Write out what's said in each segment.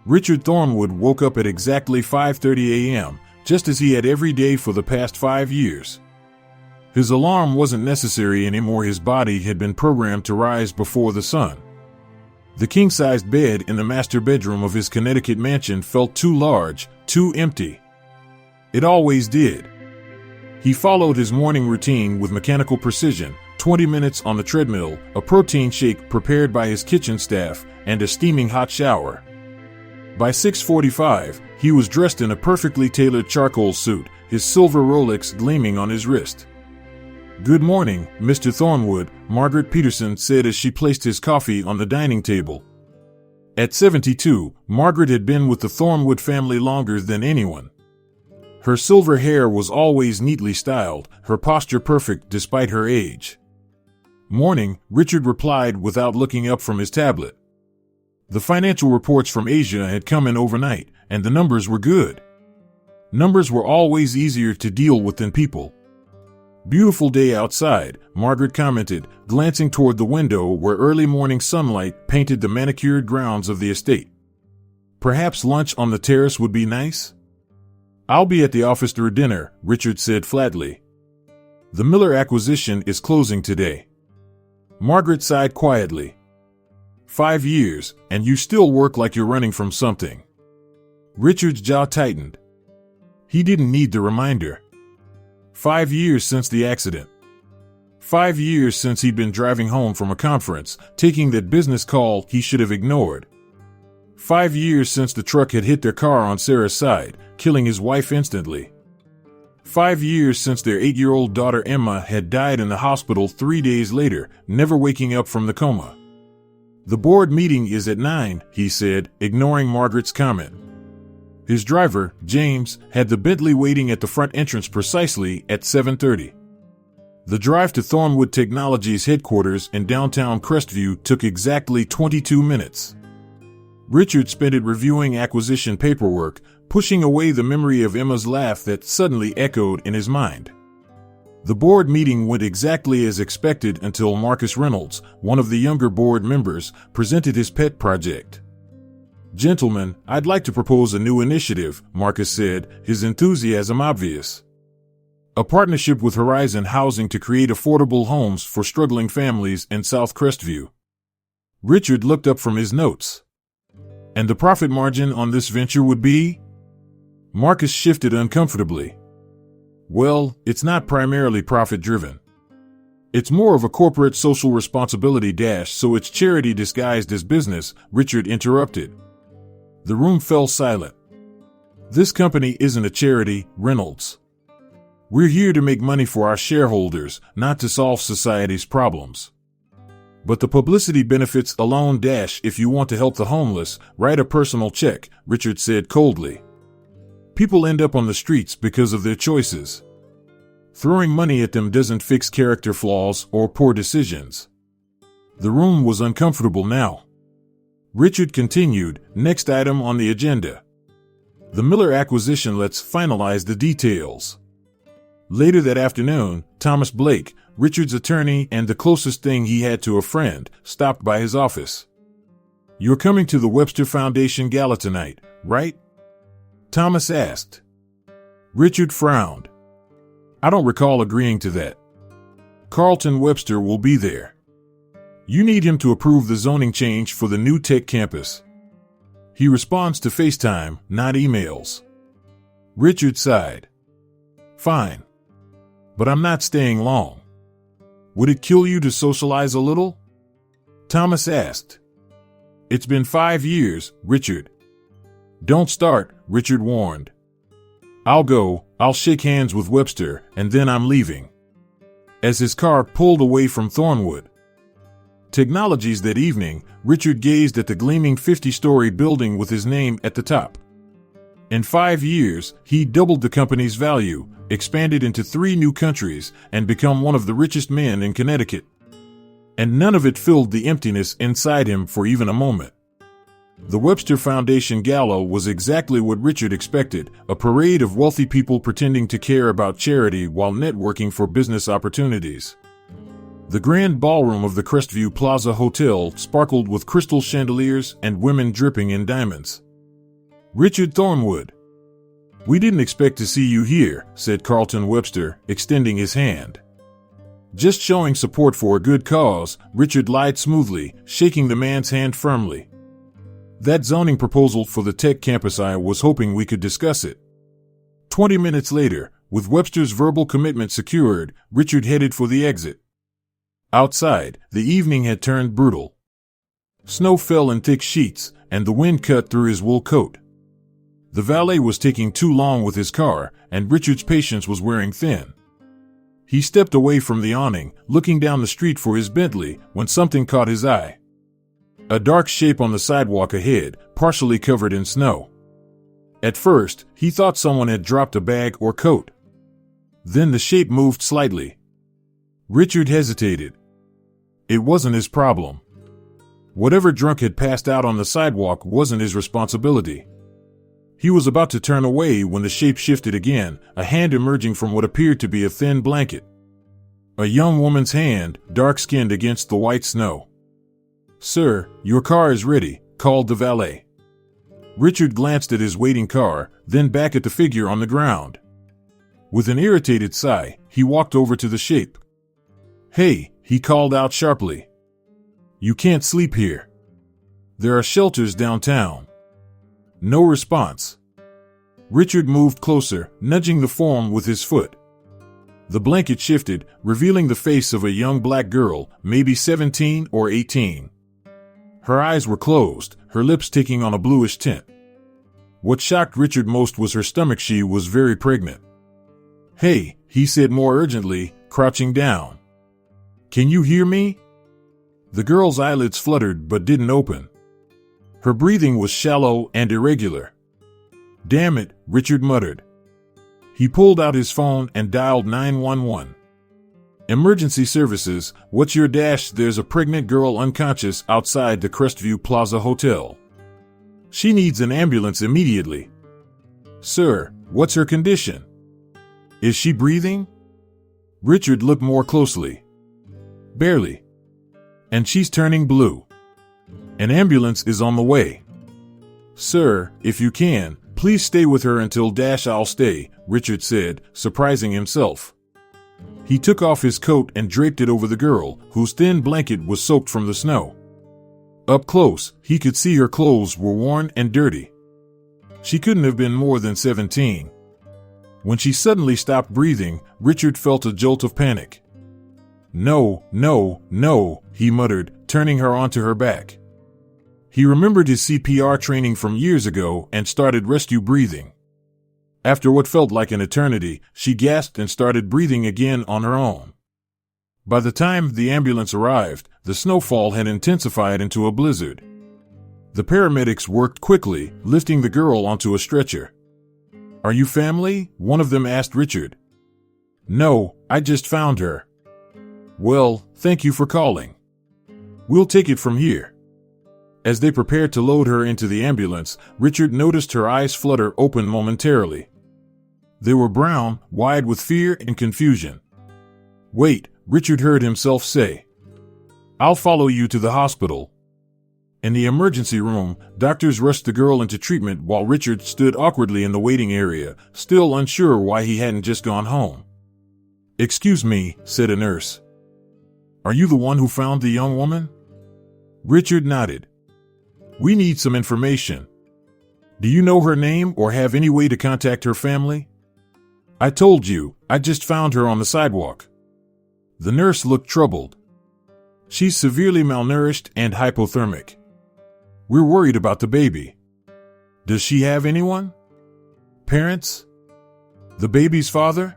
Richard Thornwood woke up at exactly 5:30 a.m., just as he had every day for the past 5 years. His alarm wasn't necessary anymore. His body had been programmed to rise before the sun. The king-sized bed in the master bedroom of his Connecticut mansion felt too large, too empty. It always did. He followed his morning routine with mechanical precision: 20 minutes on the treadmill, a protein shake prepared by his kitchen staff, and a steaming hot shower. By 6:45, he was dressed in a perfectly tailored charcoal suit, his silver Rolex gleaming on his wrist. "Good morning, Mr. Thornwood," Margaret Peterson said as she placed his coffee on the dining table. At 72, Margaret had been with the Thornwood family longer than anyone. Her silver hair was always neatly styled, her posture perfect despite her age. "Morning," Richard replied without looking up from his tablet. The financial reports from Asia had come in overnight, and the numbers were good. Numbers were always easier to deal with than people. "Beautiful day outside," Margaret commented, glancing toward the window where early morning sunlight painted the manicured grounds of the estate. "Perhaps lunch on the terrace would be nice?" "I'll be at the office through dinner," Richard said flatly. "The Miller acquisition is closing today." Margaret sighed quietly. 5 years, and you still work like you're running from something." Richard's jaw tightened. He didn't need the reminder. 5 years since the accident. 5 years since he'd been driving home from a conference, taking that business call he should have ignored. 5 years since the truck had hit their car on Sarah's side, killing his wife instantly. 5 years since their 8-year-old daughter Emma had died in the hospital 3 days later, never waking up from the coma. "The board meeting is at 9, he said, ignoring Margaret's comment. His driver, James, had the Bentley waiting at the front entrance precisely at 7:30. The drive to Thornwood Technologies headquarters in downtown Crestview took exactly 22 minutes. Richard spent it reviewing acquisition paperwork, pushing away the memory of Emma's laugh that suddenly echoed in his mind. The board meeting went exactly as expected until Marcus Reynolds, one of the younger board members, presented his pet project. "Gentlemen, I'd like to propose a new initiative," Marcus said, his enthusiasm obvious. "A partnership with Horizon Housing to create affordable homes for struggling families in South Crestview." Richard looked up from his notes. "And the profit margin on this venture would be?" Marcus shifted uncomfortably. "Well, it's not primarily profit-driven. It's more of a corporate social responsibility so it's charity disguised as business," Richard interrupted. The room fell silent. "This company isn't a charity, Reynolds. We're here to make money for our shareholders, not to solve society's problems. But the publicity benefits alone if you want to help the homeless, write a personal check," Richard said coldly. "People end up on the streets because of their choices. Throwing money at them doesn't fix character flaws or poor decisions." The room was uncomfortable now. Richard continued, "Next item on the agenda. The Miller acquisition. Let's finalize the details." Later that afternoon, Thomas Blake, Richard's attorney and the closest thing he had to a friend, stopped by his office. "You're coming to the Webster Foundation Gala tonight, right?" Thomas asked. Richard frowned. "I don't recall agreeing to that. Carlton Webster will be there. You need him to approve the zoning change for the new tech campus. He responds to FaceTime, not emails." Richard sighed. "Fine. But I'm not staying long. Would it kill you to socialize a little?" Thomas asked. "It's been 5 years, Richard." "Don't start," Richard warned. "I'll go, I'll shake hands with Webster, and then I'm leaving." As his car pulled away from Thornwood Technologies that evening, Richard gazed at the gleaming 50-story building with his name at the top. In 5 years, he doubled the company's value, expanded into 3 new countries, and become one of the richest men in Connecticut. And none of it filled the emptiness inside him for even a moment. The Webster Foundation Gala was exactly what Richard expected, a parade of wealthy people pretending to care about charity while networking for business opportunities. The grand ballroom of the Crestview Plaza Hotel sparkled with crystal chandeliers and women dripping in diamonds. Richard Thornwood. We didn't expect to see you here, said Carlton Webster, extending his hand. Just showing support for a good cause, Richard lied smoothly, shaking the man's hand firmly. That zoning proposal for the tech campus, I was hoping we could discuss it. 20 minutes later, with Webster's verbal commitment secured, Richard headed for the exit. Outside, the evening had turned brutal. Snow fell in thick sheets, and the wind cut through his wool coat. The valet was taking too long with his car, and Richard's patience was wearing thin. He stepped away from the awning, looking down the street for his Bentley, when something caught his eye. A dark shape on the sidewalk ahead, partially covered in snow. At first, he thought someone had dropped a bag or coat. Then the shape moved slightly. Richard hesitated. It wasn't his problem. Whatever drunk had passed out on the sidewalk wasn't his responsibility. He was about to turn away when the shape shifted again, a hand emerging from what appeared to be a thin blanket. A young woman's hand, dark-skinned against the white snow. "Sir, your car is ready," called the valet. Richard glanced at his waiting car, then back at the figure on the ground. With an irritated sigh, he walked over to the shape. "Hey," he called out sharply. "You can't sleep here. There are shelters downtown." No response. Richard moved closer, nudging the form with his foot. The blanket shifted, revealing the face of a young black girl, maybe 17 or 18. Her eyes were closed, her lips taking on a bluish tint. What shocked Richard most was her stomach. She was very pregnant. "Hey," he said more urgently, crouching down. "Can you hear me?" The girl's eyelids fluttered but didn't open. Her breathing was shallow and irregular. "Damn it," Richard muttered. He pulled out his phone and dialed 911. "Emergency services, what's your dash? There's a pregnant girl unconscious outside the Crestview Plaza Hotel. She needs an ambulance immediately." "Sir, what's her condition? Is she breathing?" Richard looked more closely. "Barely. And she's turning blue. An ambulance is on the way." "Sir, if you can, please stay with her until I'll stay," Richard said, surprising himself. He took off his coat and draped it over the girl, whose thin blanket was soaked from the snow. Up close, he could see her clothes were worn and dirty. She couldn't have been more than 17. When she suddenly stopped breathing, Richard felt a jolt of panic. "No, no, no," he muttered, turning her onto her back. He remembered his CPR training from years ago and started rescue breathing. After what felt like an eternity, she gasped and started breathing again on her own. By the time the ambulance arrived, the snowfall had intensified into a blizzard. The paramedics worked quickly, lifting the girl onto a stretcher. "Are you family?" one of them asked Richard. "No, I just found her." "Well, thank you for calling. We'll take it from here." As they prepared to load her into the ambulance, Richard noticed her eyes flutter open momentarily. They were brown, wide with fear and confusion. "Wait," Richard heard himself say. "I'll follow you to the hospital." In the emergency room, doctors rushed the girl into treatment while Richard stood awkwardly in the waiting area, still unsure why he hadn't just gone home. "Excuse me," said a nurse. "Are you the one who found the young woman?" Richard nodded. "We need some information. Do you know her name or have any way to contact her family?" "I told you, I just found her on the sidewalk." The nurse looked troubled. "She's severely malnourished and hypothermic. We're worried about the baby. Does she have anyone? Parents? The baby's father?"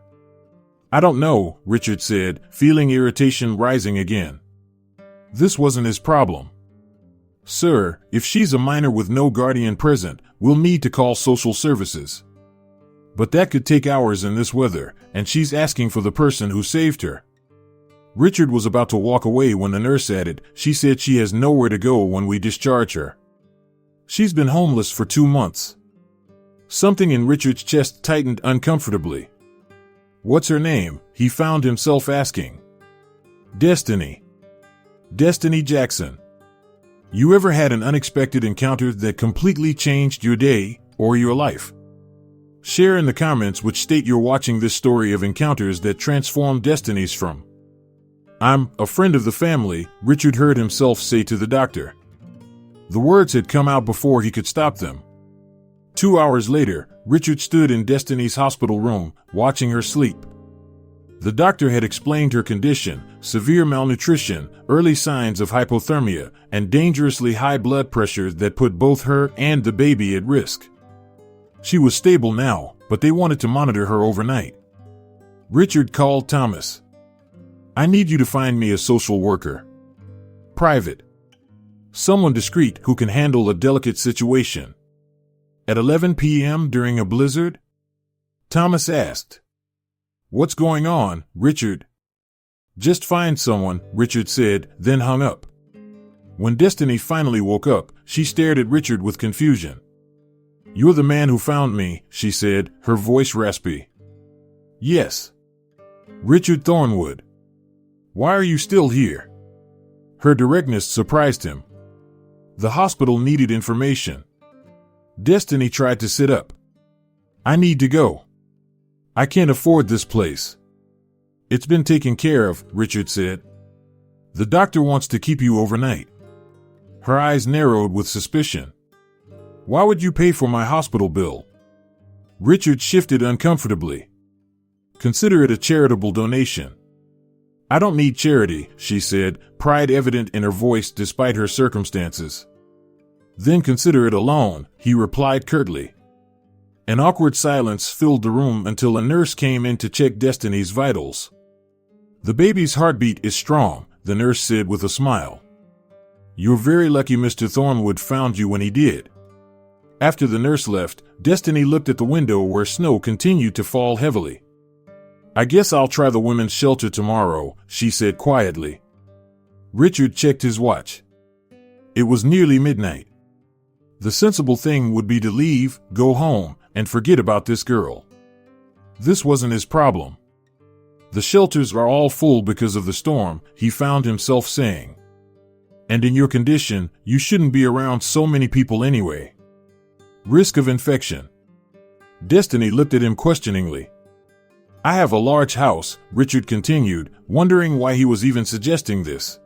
"I don't know," Richard said, feeling irritation rising again. This wasn't his problem. "Sir, if she's a minor with no guardian present, we'll need to call social services. But that could take hours in this weather, and she's asking for the person who saved her." Richard was about to walk away when the nurse added, "She said she has nowhere to go when we discharge her. She's been homeless for 2 months." Something in Richard's chest tightened uncomfortably. "What's her name?" he found himself asking. "Destiny. Destiny Jackson. You ever had an unexpected encounter that completely changed your day?" or your life? Share in the comments which state you're watching this story of encounters that transform destinies from. "I'm a friend of the family," Richard heard himself say to the doctor. The words had come out before he could stop them. 2 hours later, Richard stood in Destiny's hospital room, watching her sleep. The doctor had explained her condition: severe malnutrition, early signs of hypothermia, and dangerously high blood pressure that put both her and the baby at risk. She was stable now, but they wanted to monitor her overnight. Richard called Thomas. "I need you to find me a social worker. Private. Someone discreet who can handle a delicate situation." "At 11 p.m. during a blizzard?" Thomas asked. "What's going on, Richard?" "Just find someone," Richard said, then hung up. When Destiny finally woke up, she stared at Richard with confusion. "You're the man who found me," she said, her voice raspy. "Yes. Richard Thornwood. Why are you still here?" Her directness surprised him. The hospital needed information. Destiny tried to sit up. "I need to go. I can't afford this place." "It's been taken care of," Richard said. "The doctor wants to keep you overnight." Her eyes narrowed with suspicion. "Why would you pay for my hospital bill?" Richard shifted uncomfortably. "Consider it a charitable donation." "I don't need charity," she said, pride evident in her voice despite her circumstances. "Then consider it a loan," he replied curtly. An awkward silence filled the room until a nurse came in to check Destiny's vitals. "The baby's heartbeat is strong," the nurse said with a smile. "You're very lucky Mr. Thornwood found you when he did." After the nurse left, Destiny looked at the window where snow continued to fall heavily. "I guess I'll try the women's shelter tomorrow," she said quietly. Richard checked his watch. It was nearly midnight. The sensible thing would be to leave, go home, and forget about this girl. This wasn't his problem. "The shelters are all full because of the storm," he found himself saying. "And in your condition, you shouldn't be around so many people anyway. Risk of infection." Destiny looked at him questioningly. "I have a large house," Richard continued, wondering why he was even suggesting this.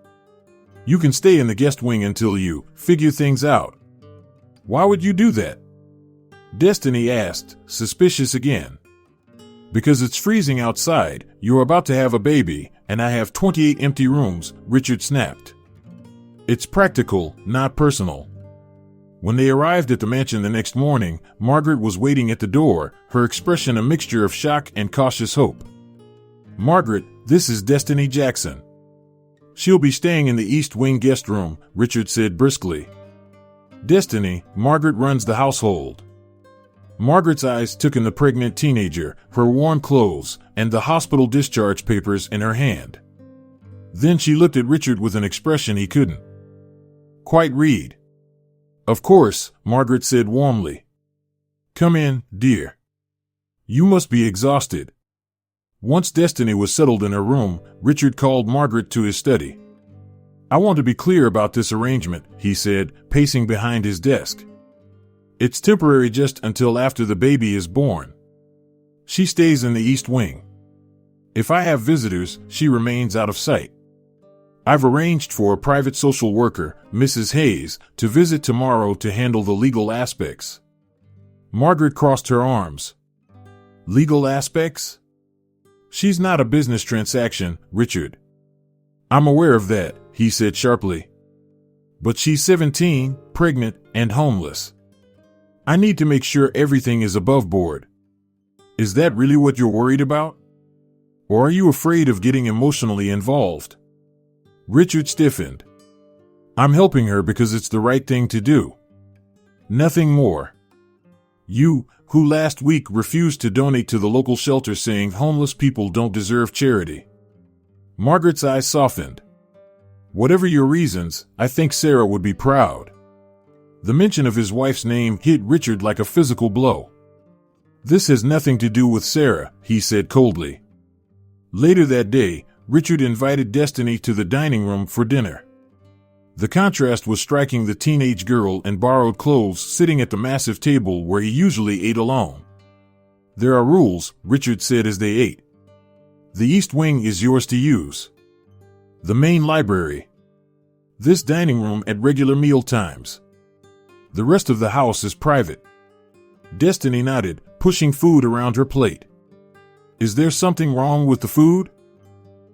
"You can stay in the guest wing until you figure things out." "Why would you do that?" Destiny asked, suspicious again. "Because it's freezing outside, you're about to have a baby, and I have 28 empty rooms," Richard snapped. "It's practical, not personal." When they arrived at the mansion the next morning, Margaret was waiting at the door, her expression a mixture of shock and cautious hope. "Margaret, this is Destiny Jackson." "She'll be staying in the East Wing guest room," Richard said briskly. "Destiny, Margaret runs the household." Margaret's eyes took in the pregnant teenager, her worn clothes, and the hospital discharge papers in her hand. Then she looked at Richard with an expression he couldn't quite read. "Of course," Margaret said warmly. "Come in, dear. You must be exhausted." Once Destiny was settled in her room, Richard called Margaret to his study. "I want to be clear about this arrangement," he said, pacing behind his desk. "It's temporary just until after the baby is born. She stays in the East Wing. If I have visitors, she remains out of sight. I've arranged for a private social worker, Mrs. Hayes, to visit tomorrow to handle the legal aspects." Margaret crossed her arms. "Legal aspects?" "She's not a business transaction, Richard." "I'm aware of that," he said sharply. "But she's 17, pregnant, and homeless. I need to make sure everything is above board." "Is that really what you're worried about? Or are you afraid of getting emotionally involved?" Richard stiffened. "I'm helping her because it's the right thing to do. Nothing more. You, who last week refused to donate to the local shelter saying homeless people don't deserve charity." Margaret's eyes softened. "Whatever your reasons, I think Sarah would be proud." The mention of his wife's name hit Richard like a physical blow. "This has nothing to do with Sarah," he said coldly. Later that day, Richard invited Destiny to the dining room for dinner. The contrast was striking. The teenage girl in borrowed clothes sitting at the massive table where he usually ate alone. "There are rules," Richard said as they ate. "The East Wing is yours to use. The main library. This dining room at regular meal times. The rest of the house is private." Destiny nodded, pushing food around her plate. "Is there something wrong with the food?"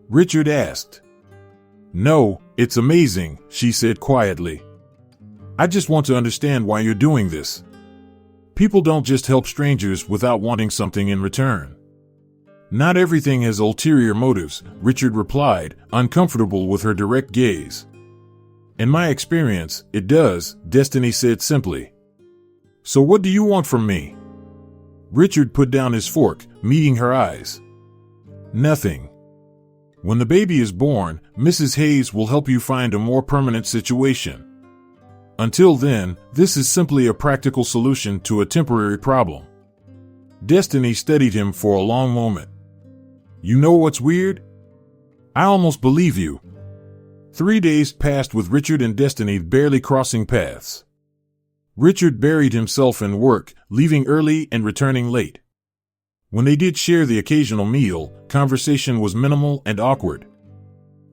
Richard asked. "No, it's amazing," she said quietly. "I just want to understand why you're doing this. People don't just help strangers without wanting something in return." "Not everything has ulterior motives," Richard replied, uncomfortable with her direct gaze. "In my experience, it does," Destiny said simply. "So what do you want from me?" Richard put down his fork, meeting her eyes. "Nothing. When the baby is born, Mrs. Hayes will help you find a more permanent situation. Until then, this is simply a practical solution to a temporary problem." Destiny studied him for a long moment. "You know what's weird? I almost believe you." 3 days passed with Richard and Destiny barely crossing paths. Richard buried himself in work, leaving early and returning late. When they did share the occasional meal, conversation was minimal and awkward.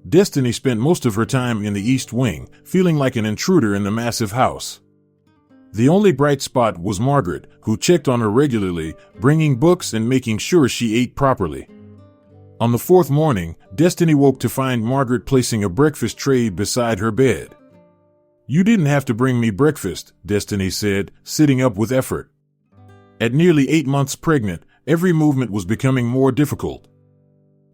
Destiny spent most of her time in the East Wing, feeling like an intruder in the massive house. The only bright spot was Margaret, who checked on her regularly, bringing books and making sure she ate properly. On the 4th morning, Destiny woke to find Margaret placing a breakfast tray beside her bed. "You didn't have to bring me breakfast," Destiny said, sitting up with effort. At nearly 8 months pregnant, every movement was becoming more difficult.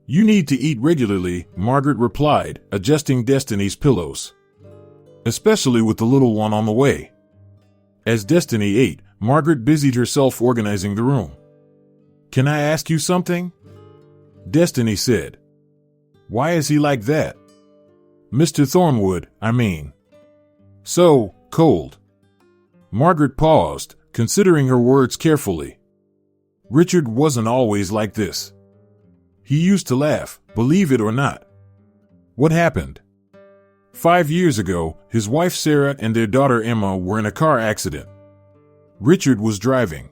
"You need to eat regularly," Margaret replied, adjusting Destiny's pillows. "Especially with the little one on the way." As Destiny ate, Margaret busied herself organizing the room. "Can I ask you something?" Destiny said. "Why is he like that?" "Mr. Thornwood, I mean. So cold." Margaret paused, considering her words carefully. Richard wasn't always like this. He used to laugh, believe it or not. What happened? 5 years ago, his wife Sarah and their daughter Emma were in a car accident. Richard was driving.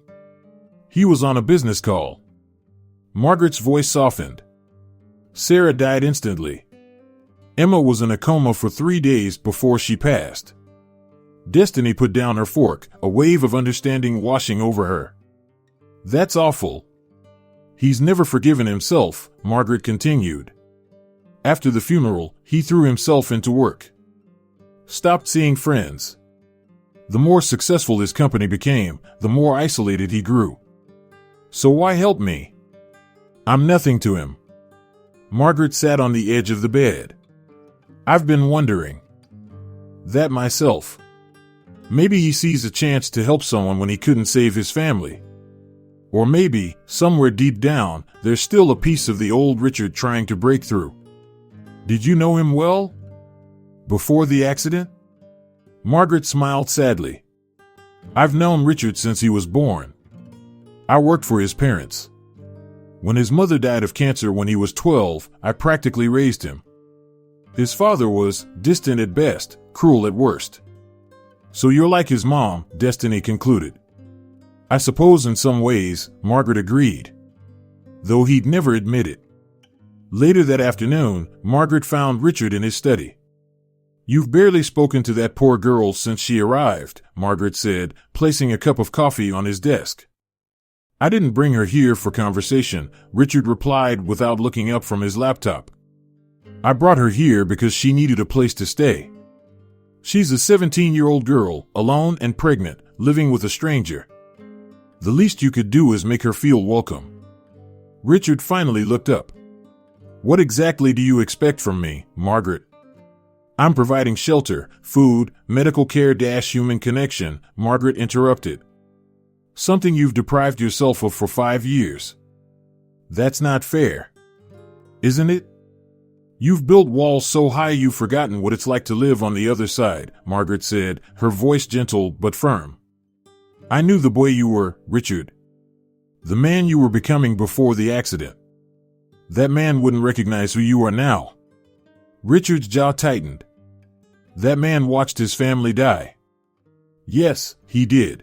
He was on a business call. Margaret's voice softened. Sarah died instantly. Emma was in a coma for 3 days before she passed. Destiny put down her fork, a wave of understanding washing over her. "That's awful." "He's never forgiven himself," Margaret continued. "After the funeral, he threw himself into work. Stopped seeing friends. The more successful his company became, the more isolated he grew. So why help me? I'm nothing to him." Margaret sat on the edge of the bed. "I've been wondering that myself. Maybe he sees a chance to help someone when he couldn't save his family. Or maybe, somewhere deep down, there's still a piece of the old Richard trying to break through." "Did you know him well? Before the accident?" Margaret smiled sadly. "I've known Richard since he was born. I worked for his parents. When his mother died of cancer when he was 12, I practically raised him. His father was distant at best, cruel at worst." "So you're like his mom," Destiny concluded. "I suppose in some ways," Margaret agreed, though he'd never admit it. Later that afternoon, Margaret found Richard in his study. "You've barely spoken to that poor girl since she arrived," Margaret said, placing a cup of coffee on his desk. "I didn't bring her here for conversation," Richard replied without looking up from his laptop. "I brought her here because she needed a place to stay. She's a 17-year-old girl, alone and pregnant, living with a stranger. The least you could do is make her feel welcome." Richard finally looked up. "What exactly do you expect from me, Margaret?" "I'm providing shelter, food, medical care -- human connection," Margaret interrupted. "Something you've deprived yourself of for 5 years. That's not fair. Isn't it? You've built walls so high you've forgotten what it's like to live on the other side," Margaret said, her voice gentle but firm. "I knew the boy you were, Richard. The man you were becoming before the accident. That man wouldn't recognize who you are now." Richard's jaw tightened. That man watched his family die. Yes, he did.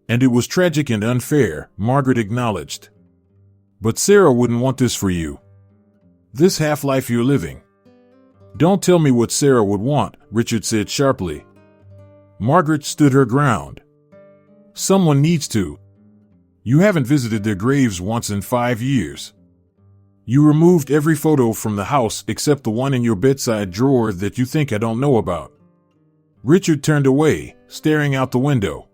And it was tragic and unfair, Margaret acknowledged. But Sarah wouldn't want this for you. This half-life you're living. Don't tell me what Sarah would want, Richard said sharply. Margaret stood her ground. Someone needs to. You haven't visited their graves once in 5 years. You removed every photo from the house except the one in your bedside drawer that you think I don't know about. Richard turned away, staring out the window.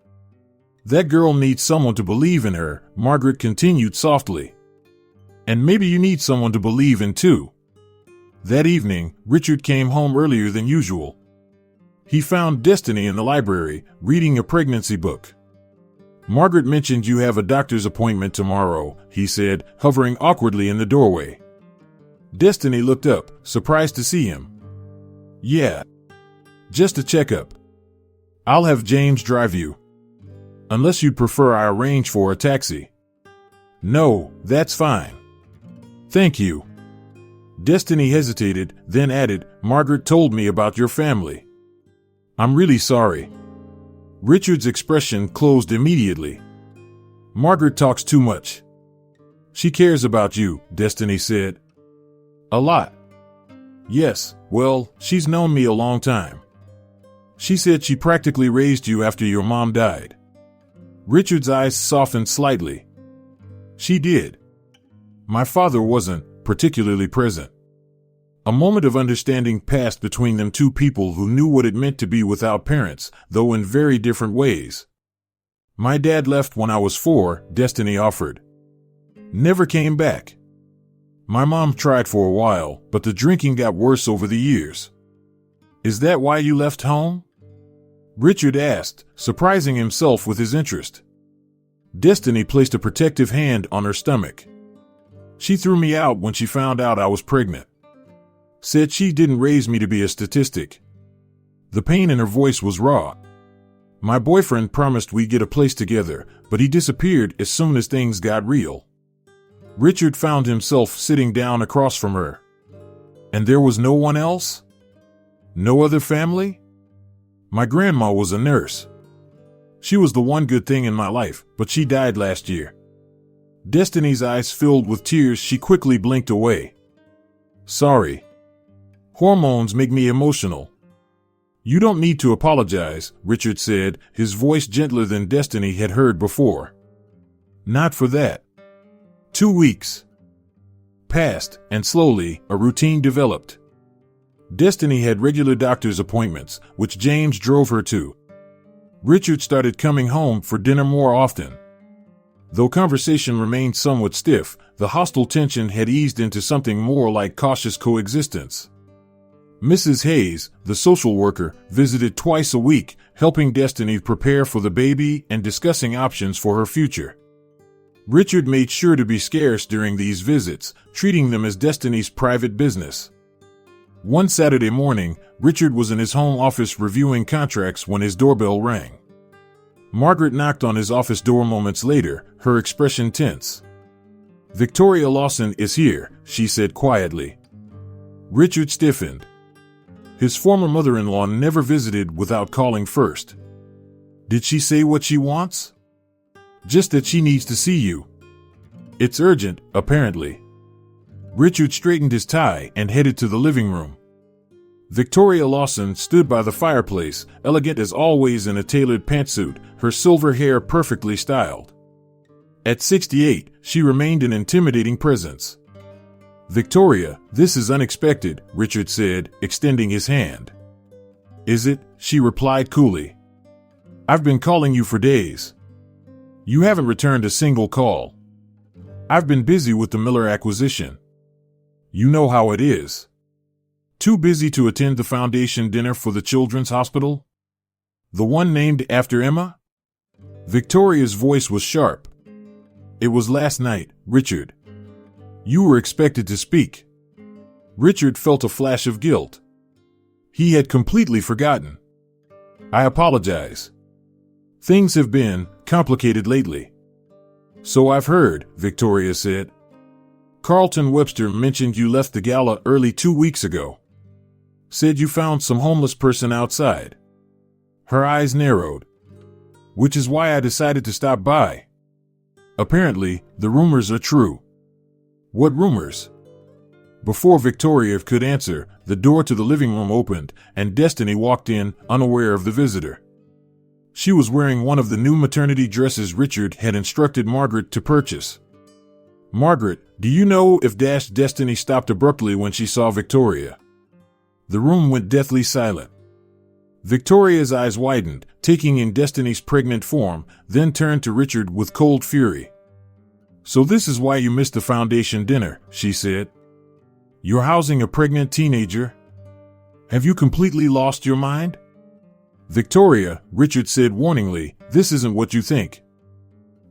That girl needs someone to believe in her, Margaret continued softly. And maybe you need someone to believe in too. That evening, Richard came home earlier than usual. He found Destiny in the library, reading a pregnancy book. Margaret mentioned you have a doctor's appointment tomorrow, he said, hovering awkwardly in the doorway. Destiny looked up, surprised to see him. Yeah. Just a checkup. I'll have James drive you. Unless you'd prefer I arrange for a taxi. No, that's fine. Thank you. Destiny hesitated, then added, Margaret told me about your family. I'm really sorry. Richard's expression closed immediately. Margaret talks too much. She cares about you, Destiny said. A lot. Yes, well, she's known me a long time. She said she practically raised you after your mom died. Richard's eyes softened slightly. She did. My father wasn't particularly present. A moment of understanding passed between them, two people who knew what it meant to be without parents, though in very different ways. My dad left when I was 4, Destiny offered. Never came back. My mom tried for a while, but the drinking got worse over the years. Is that why you left home? Richard asked, surprising himself with his interest. Destiny placed a protective hand on her stomach. She threw me out when she found out I was pregnant. Said she didn't raise me to be a statistic. The pain in her voice was raw. My boyfriend promised we'd get a place together, but he disappeared as soon as things got real. Richard found himself sitting down across from her. And there was no one else? No other family? My grandma was a nurse. She was the one good thing in my life, but she died last year. Destiny's eyes filled with tears. She quickly blinked away. Sorry. Hormones make me emotional. You don't need to apologize, Richard said, his voice gentler than Destiny had heard before. Not for that. 2 weeks passed, and slowly, a routine developed. Destiny had regular doctor's appointments, which James drove her to. Richard started coming home for dinner more often. Though conversation remained somewhat stiff, the hostile tension had eased into something more like cautious coexistence. Mrs. Hayes, the social worker, visited twice a week, helping Destiny prepare for the baby and discussing options for her future. Richard made sure to be scarce during these visits, treating them as Destiny's private business. One Saturday morning, Richard was in his home office reviewing contracts when his doorbell rang. Margaret knocked on his office door moments later, her expression tense. Victoria Lawson is here, she said quietly. Richard stiffened. His former mother-in-law never visited without calling first. Did she say what she wants? Just that she needs to see you. It's urgent, apparently. Richard straightened his tie and headed to the living room. Victoria Lawson stood by the fireplace, elegant as always in a tailored pantsuit, her silver hair perfectly styled. At 68, she remained an intimidating presence. Victoria, this is unexpected, Richard said, extending his hand. Is it? She replied coolly. I've been calling you for days. You haven't returned a single call. I've been busy with the Miller acquisition. You know how it is. Too busy to attend the foundation dinner for the Children's Hospital? The one named after Emma? Victoria's voice was sharp. It was last night, Richard. You were expected to speak. Richard felt a flash of guilt. He had completely forgotten. I apologize. Things have been complicated lately. So I've heard, Victoria said. Carlton Webster mentioned you left the gala early 2 weeks ago. Said you found some homeless person outside. Her eyes narrowed. Which is why I decided to stop by. Apparently, the rumors are true. What rumors? Before Victoria could answer, the door to the living room opened, and Destiny walked in, unaware of the visitor. She was wearing one of the new maternity dresses Richard had instructed Margaret to purchase. Margaret, do you know if Destiny stopped abruptly when she saw Victoria? The room went deathly silent. Victoria's eyes widened, taking in Destiny's pregnant form, then turned to Richard with cold fury. So this is why you missed the foundation dinner, she said. You're housing a pregnant teenager? Have you completely lost your mind? Victoria, Richard said warningly, this isn't what you think.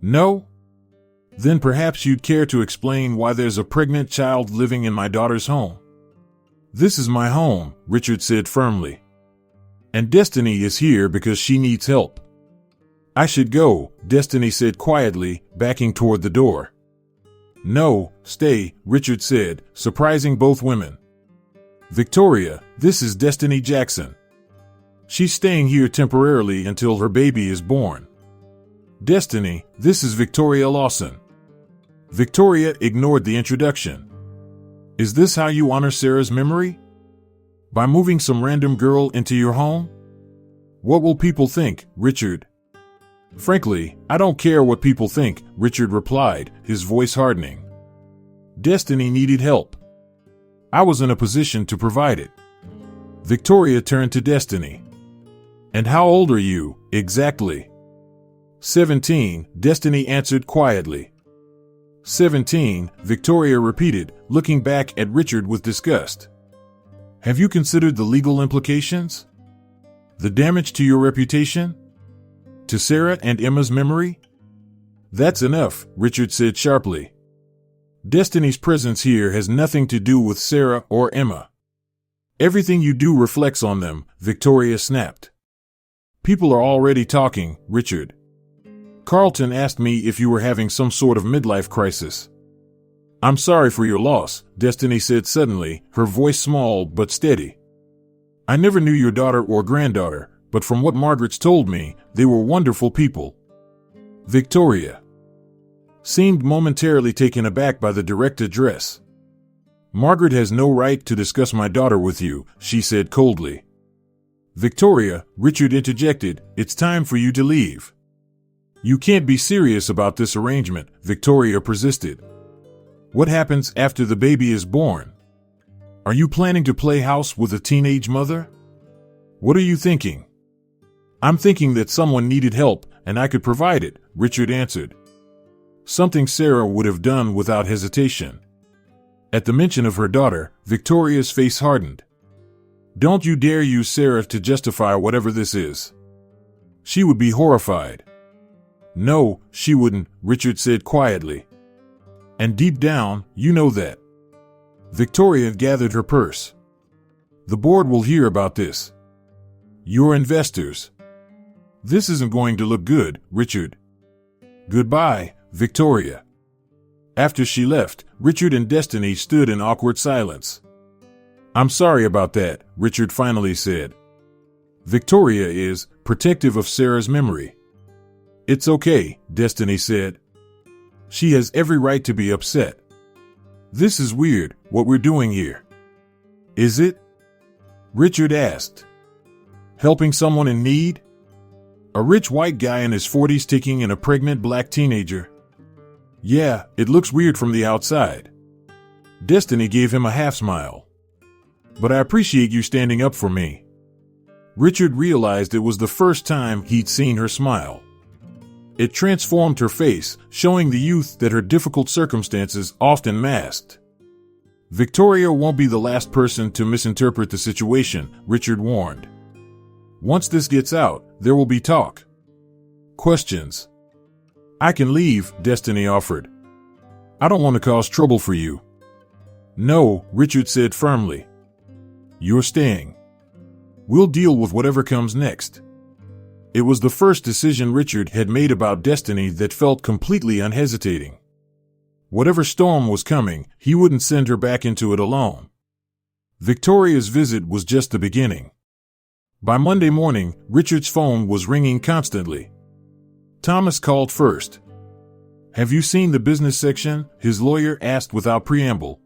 No? Then perhaps you'd care to explain why there's a pregnant child living in my daughter's home. This is my home, Richard said firmly. And Destiny is here because she needs help. I should go, Destiny said quietly, backing toward the door. No, stay, Richard said, surprising both women. Victoria, this is Destiny Jackson. She's staying here temporarily until her baby is born. Destiny, this is Victoria Lawson. Victoria ignored the introduction. Is this how you honor Sarah's memory? By moving some random girl into your home? What will people think, Richard? Frankly, I don't care what people think, Richard replied, his voice hardening. Destiny needed help. I was in a position to provide it. Victoria turned to Destiny. And how old are you, exactly? 17, Destiny answered quietly. 17, Victoria repeated, looking back at Richard with disgust. Have you considered the legal implications? The damage to your reputation? To Sarah and Emma's memory? That's enough, Richard said sharply. Destiny's presence here has nothing to do with Sarah or Emma. Everything you do reflects on them, Victoria snapped. People are already talking, Richard. Carlton asked me if you were having some sort of midlife crisis. I'm sorry for your loss, Destiny said suddenly, her voice small but steady. I never knew your daughter or granddaughter, but from what Margaret's told me, they were wonderful people. Victoria seemed momentarily taken aback by the direct address. Margaret has no right to discuss my daughter with you, she said coldly. Victoria, Richard interjected, it's time for you to leave. You can't be serious about this arrangement, Victoria persisted. What happens after the baby is born? Are you planning to play house with a teenage mother? What are you thinking? I'm thinking that someone needed help, and I could provide it, Richard answered. Something Sarah would have done without hesitation. At the mention of her daughter, Victoria's face hardened. Don't you dare use Sarah to justify whatever this is. She would be horrified. No, she wouldn't, Richard said quietly. And deep down, you know that. Victoria gathered her purse. The board will hear about this. Your investors. This isn't going to look good, Richard. Goodbye, Victoria. After she left, Richard and Destiny stood in awkward silence. I'm sorry about that, Richard finally said. Victoria is protective of Sarah's memory. It's okay, Destiny said. She has every right to be upset. This is weird, what we're doing here. Is it? Richard asked. Helping someone in need? A rich white guy in his 40s taking in a pregnant black teenager? Yeah, it looks weird from the outside. Destiny gave him a half smile. But I appreciate you standing up for me. Richard realized it was the first time he'd seen her smile. It transformed her face, showing the youth that her difficult circumstances often masked. Victoria won't be the last person to misinterpret the situation, Richard warned. Once this gets out, there will be talk. Questions. I can leave, Destiny offered. I don't want to cause trouble for you. No, Richard said firmly. You're staying. We'll deal with whatever comes next. It was the first decision Richard had made about Destiny that felt completely unhesitating. Whatever storm was coming, he wouldn't send her back into it alone. Victoria's visit was just the beginning. By Monday morning, Richard's phone was ringing constantly. Thomas called first. "Have you seen the business section?" his lawyer asked without preamble.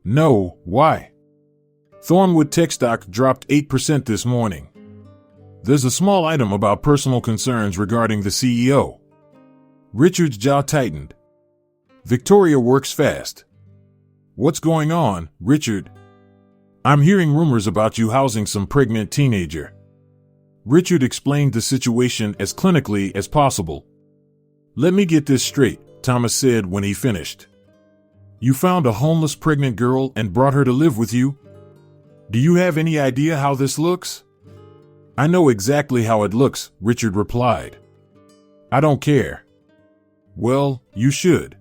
"No, why?" "Thornwood Tech stock dropped 8% this morning. There's a small item about personal concerns regarding the CEO." Richard's jaw tightened. Victoria works fast. "What's going on, Richard?" "I'm hearing rumors about you housing some pregnant teenager." Richard explained the situation as clinically as possible. "Let me get this straight," Thomas said when he finished. "You found a homeless pregnant girl and brought her to live with you? Do you have any idea how this looks?" "I know exactly how it looks," Richard replied. "I don't care." "Well, you should.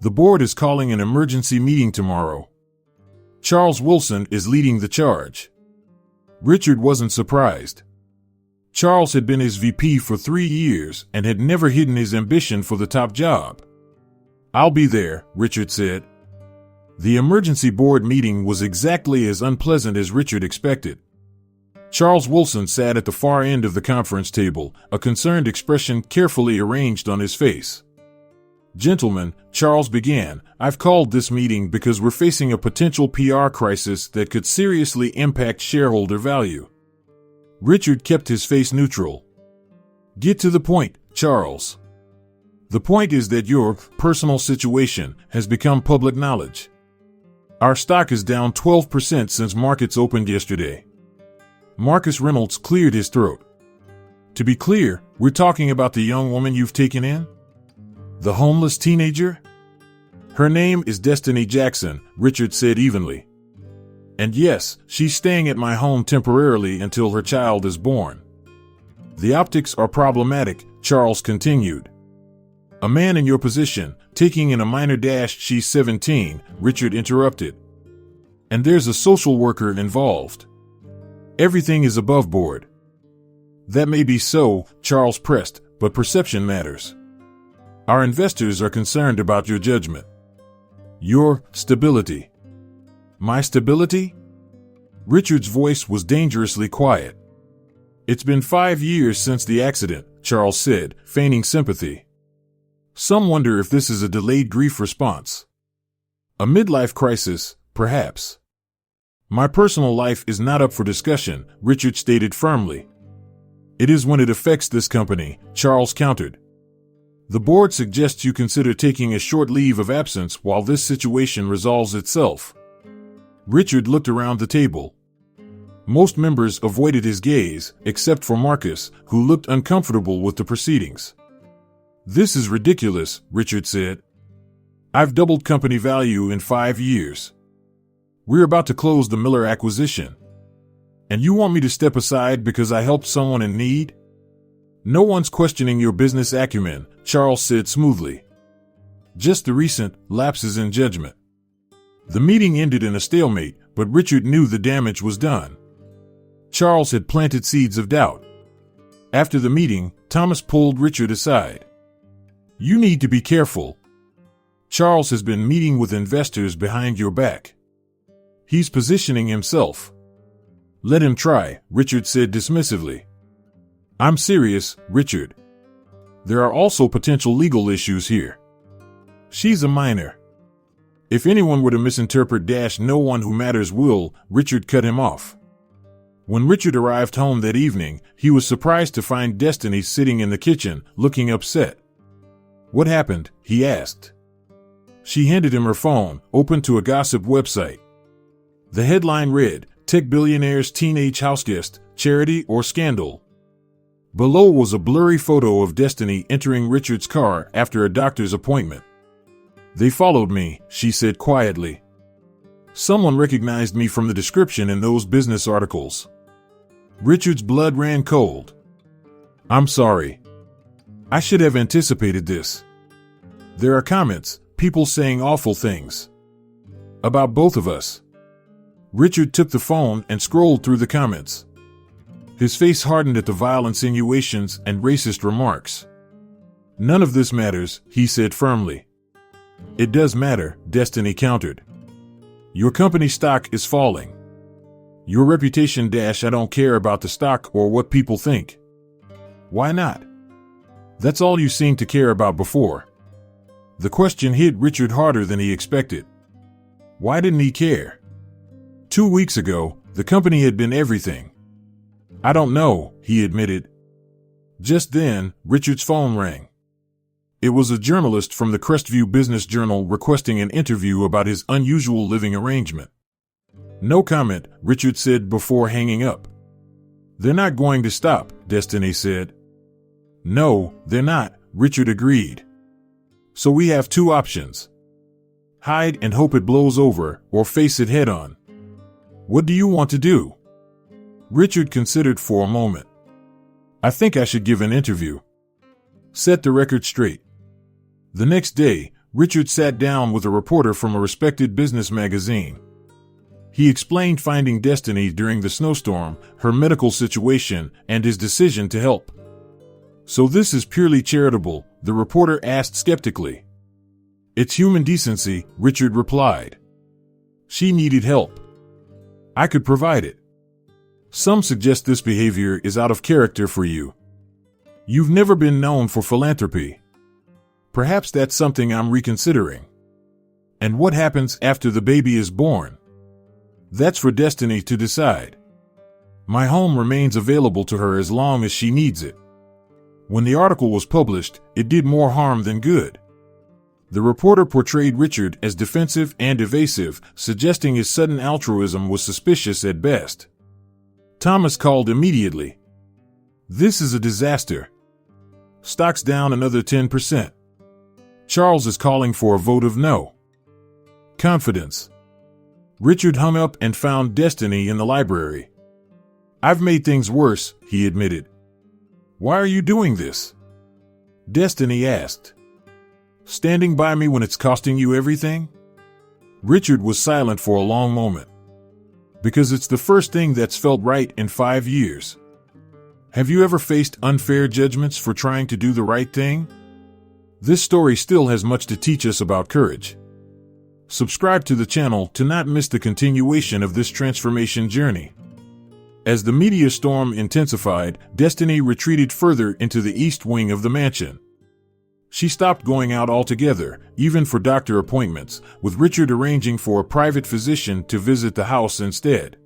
The board is calling an emergency meeting tomorrow. Charles Wilson is leading the charge." Richard wasn't surprised. Charles had been his VP for 3 years and had never hidden his ambition for the top job. "I'll be there," Richard said. The emergency board meeting was exactly as unpleasant as Richard expected. Charles Wilson sat at the far end of the conference table, a concerned expression carefully arranged on his face. "Gentlemen," Charles began, "I've called this meeting because we're facing a potential PR crisis that could seriously impact shareholder value." Richard kept his face neutral. "Get to the point, Charles. The point is that your personal situation has become public knowledge. Our stock is down 12% since markets opened yesterday." Marcus Reynolds cleared his throat. "To be clear, we're talking about the young woman you've taken in? The homeless teenager?" "Her name is Destiny Jackson," Richard said evenly. "And yes, she's staying at my home temporarily until her child is born." "The optics are problematic," Charles continued. "A man in your position, taking in a minor dash, she's 17, Richard interrupted. "And there's a social worker involved. Everything is above board." "That may be so," Charles pressed, "but perception matters. Our investors are concerned about your judgment. Your stability." "My stability?" Richard's voice was dangerously quiet. "It's been 5 years since the accident," Charles said, feigning sympathy. "Some wonder if this is a delayed grief response. A midlife crisis, perhaps." "My personal life is not up for discussion," Richard stated firmly. "It is when it affects this company," Charles countered. "The board suggests you consider taking a short leave of absence while this situation resolves itself." Richard looked around the table. Most members avoided his gaze, except for Marcus, who looked uncomfortable with the proceedings. "This is ridiculous," Richard said. "I've doubled company value in 5 years. We're about to close the Miller acquisition. And you want me to step aside because I helped someone in need?" "No one's questioning your business acumen," Charles said smoothly. "Just the recent lapses in judgment." The meeting ended in a stalemate, but Richard knew the damage was done. Charles had planted seeds of doubt. After the meeting, Thomas pulled Richard aside. "You need to be careful. Charles has been meeting with investors behind your back. He's positioning himself." "Let him try," Richard said dismissively. "I'm serious, Richard. There are also potential legal issues here. She's a minor. If anyone were to misinterpret no one who matters will," Richard cut him off. When Richard arrived home that evening, he was surprised to find Destiny sitting in the kitchen, looking upset. "What happened?" he asked. She handed him her phone, open to a gossip website. The headline read, "Tech Billionaire's Teenage Houseguest, Charity or Scandal?" Below was a blurry photo of Destiny entering Richard's car after a doctor's appointment. "They followed me," she said quietly. "Someone recognized me from the description in those business articles." Richard's blood ran cold. "I'm sorry. I should have anticipated this. There are comments, people saying awful things. About both of us." Richard took the phone and scrolled through the comments. His face hardened at the vile insinuations and racist remarks. "None of this matters," he said firmly. "It does matter," Destiny countered. Your company stock is falling. Your reputation I don't care about the stock or what people think. Why not? That's all you seemed to care about before. The question hit Richard harder than he expected. Why didn't he care? 2 weeks ago, the company had been everything. I don't know, he admitted. Just then, Richard's phone rang. It was a journalist from the Crestview Business Journal requesting an interview about his unusual living arrangement. No comment, Richard said before hanging up. They're not going to stop, Destiny said. No, they're not, Richard agreed. So we have two options. Hide and hope it blows over, or face it head on. What do you want to do? Richard considered for a moment. I think I should give an interview. Set the record straight. The next day, Richard sat down with a reporter from a respected business magazine. He explained finding Destiny during the snowstorm, her medical situation, and his decision to help. So this is purely charitable, the reporter asked skeptically. It's human decency, Richard replied. She needed help. I could provide it. Some suggest this behavior is out of character for you. You've never been known for philanthropy. Perhaps that's something I'm reconsidering. And what happens after the baby is born? That's for Destiny to decide. My home remains available to her as long as she needs it. When the article was published, it did more harm than good. The reporter portrayed Richard as defensive and evasive, suggesting his sudden altruism was suspicious at best. Thomas called immediately. This is a disaster. Stock's down another 10%. Charles is calling for a vote of no. Confidence. Richard hung up and found Destiny in the library. I've made things worse, he admitted. Why are you doing this? Destiny asked. Standing by me when it's costing you everything? Richard was silent for a long moment. Because it's the first thing that's felt right in 5 years. Have you ever faced unfair judgments for trying to do the right thing? This story still has much to teach us about courage. Subscribe to the channel to not miss the continuation of this transformation journey. As the media storm intensified, Destiny retreated further into the east wing of the mansion. She stopped going out altogether, even for doctor appointments, with Richard arranging for a private physician to visit the house instead.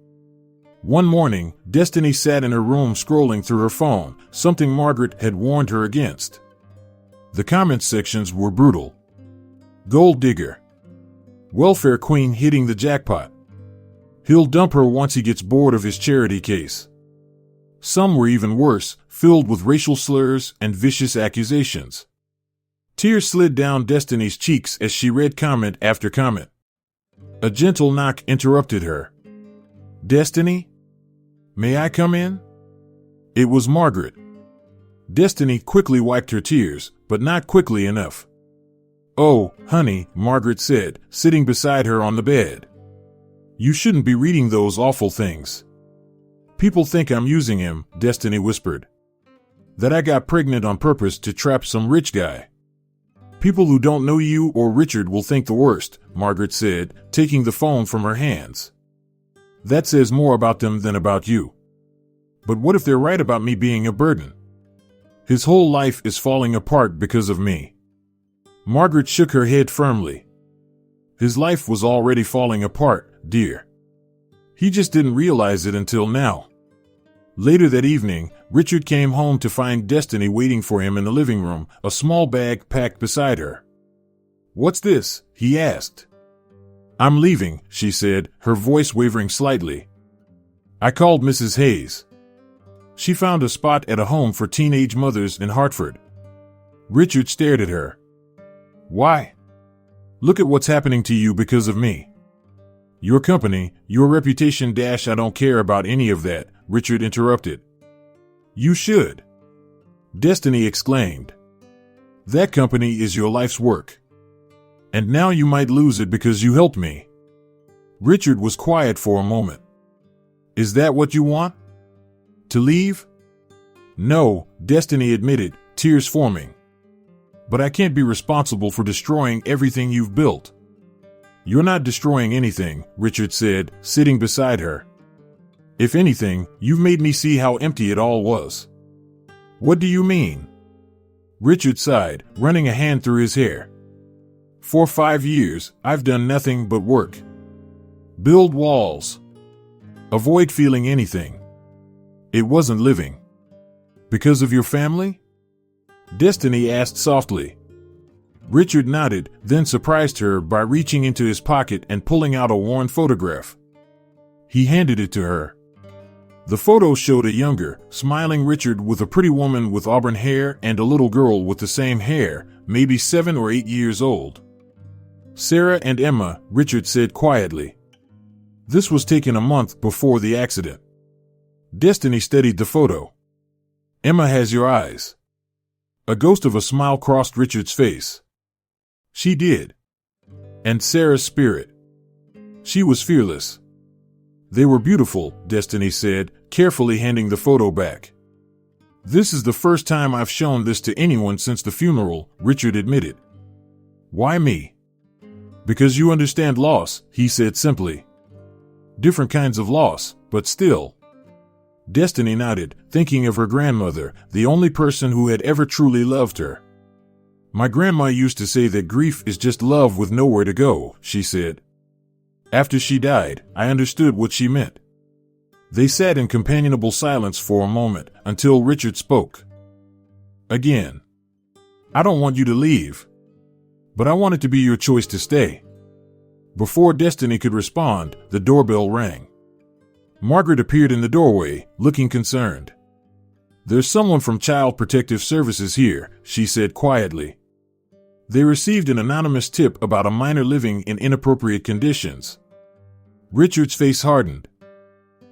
One morning, Destiny sat in her room scrolling through her phone, something Margaret had warned her against. The comments sections were brutal. Gold digger. Welfare queen hitting the jackpot. He'll dump her once he gets bored of his charity case. Some were even worse, filled with racial slurs and vicious accusations. Tears slid down Destiny's cheeks as she read comment after comment. A gentle knock interrupted her. Destiny? May I come in? It was Margaret. Destiny quickly wiped her tears, but not quickly enough. Oh, honey, Margaret said, sitting beside her on the bed. You shouldn't be reading those awful things. People think I'm using him, Destiny whispered. That I got pregnant on purpose to trap some rich guy. People who don't know you or Richard will think the worst, Margaret said, taking the phone from her hands. That says more about them than about you. But what if they're right about me being a burden? His whole life is falling apart because of me. Margaret shook her head firmly. His life was already falling apart, dear. He just didn't realize it until now. Later that evening, Richard came home to find Destiny waiting for him in the living room, a small bag packed beside her. What's this? He asked. I'm leaving, she said, her voice wavering slightly. I called Mrs. Hayes. She found a spot at a home for teenage mothers in Hartford. Richard stared at her. Why? Look at what's happening to you because of me. Your company, your reputation - I don't care about any of that, Richard interrupted. You should. Destiny exclaimed. That company is your life's work. And now you might lose it because you helped me. Richard was quiet for a moment. Is that what you want? To leave? No, Destiny admitted, tears forming. But I can't be responsible for destroying everything you've built. You're not destroying anything, Richard said, sitting beside her. If anything, you've made me see how empty it all was. What do you mean? Richard sighed, running a hand through his hair. For 5 years, I've done nothing but work. Build walls. Avoid feeling anything. It wasn't living. Because of your family? Destiny asked softly. Richard nodded, then surprised her by reaching into his pocket and pulling out a worn photograph. He handed it to her. The photo showed a younger, smiling Richard with a pretty woman with auburn hair and a little girl with the same hair, maybe 7 or 8 years old. Sarah and Emma, Richard said quietly. This was taken a month before the accident. Destiny studied the photo. Emma has your eyes. A ghost of a smile crossed Richard's face. She did. And Sarah's spirit. She was fearless. They were beautiful, Destiny said, carefully handing the photo back. This is the first time I've shown this to anyone since the funeral, Richard admitted. Why me? Because you understand loss, he said simply. Different kinds of loss, but still. Destiny nodded, thinking of her grandmother, the only person who had ever truly loved her. My grandma used to say that grief is just love with nowhere to go, she said. After she died, I understood what she meant. They sat in companionable silence for a moment, until Richard spoke. Again. I don't want you to leave. But I want it to be your choice to stay. Before Destiny could respond, the doorbell rang. Margaret appeared in the doorway, looking concerned. There's someone from Child Protective Services here, she said quietly. They received an anonymous tip about a minor living in inappropriate conditions. Richard's face hardened.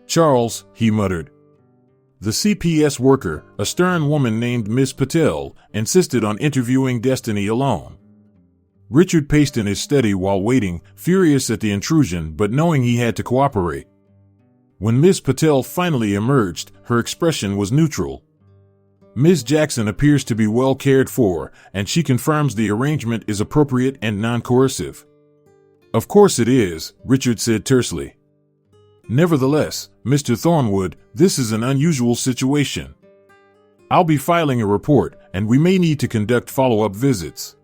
Charles, he muttered. The CPS worker, a stern woman named Miss Patel, insisted on interviewing Destiny alone. Richard paced in his study while waiting, furious at the intrusion but knowing he had to cooperate. When Miss Patel finally emerged, her expression was neutral. Ms. Jackson appears to be well cared for, and she confirms the arrangement is appropriate and non-coercive. Of course it is, Richard said tersely. Nevertheless, Mr. Thornwood, this is an unusual situation. I'll be filing a report, and we may need to conduct follow-up visits.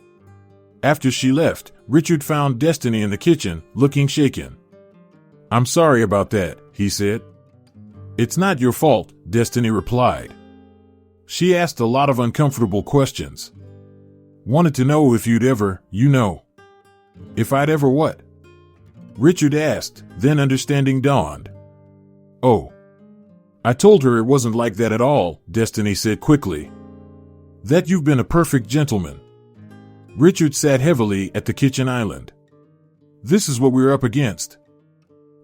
After she left, Richard found Destiny in the kitchen, looking shaken. I'm sorry about that, he said. It's not your fault, Destiny replied. She asked a lot of uncomfortable questions. Wanted to know if you'd ever, If I'd ever what? Richard asked, then understanding dawned. Oh. I told her it wasn't like that at all, Destiny said quickly. That you've been a perfect gentleman. Richard sat heavily at the kitchen island. This is what we're up against.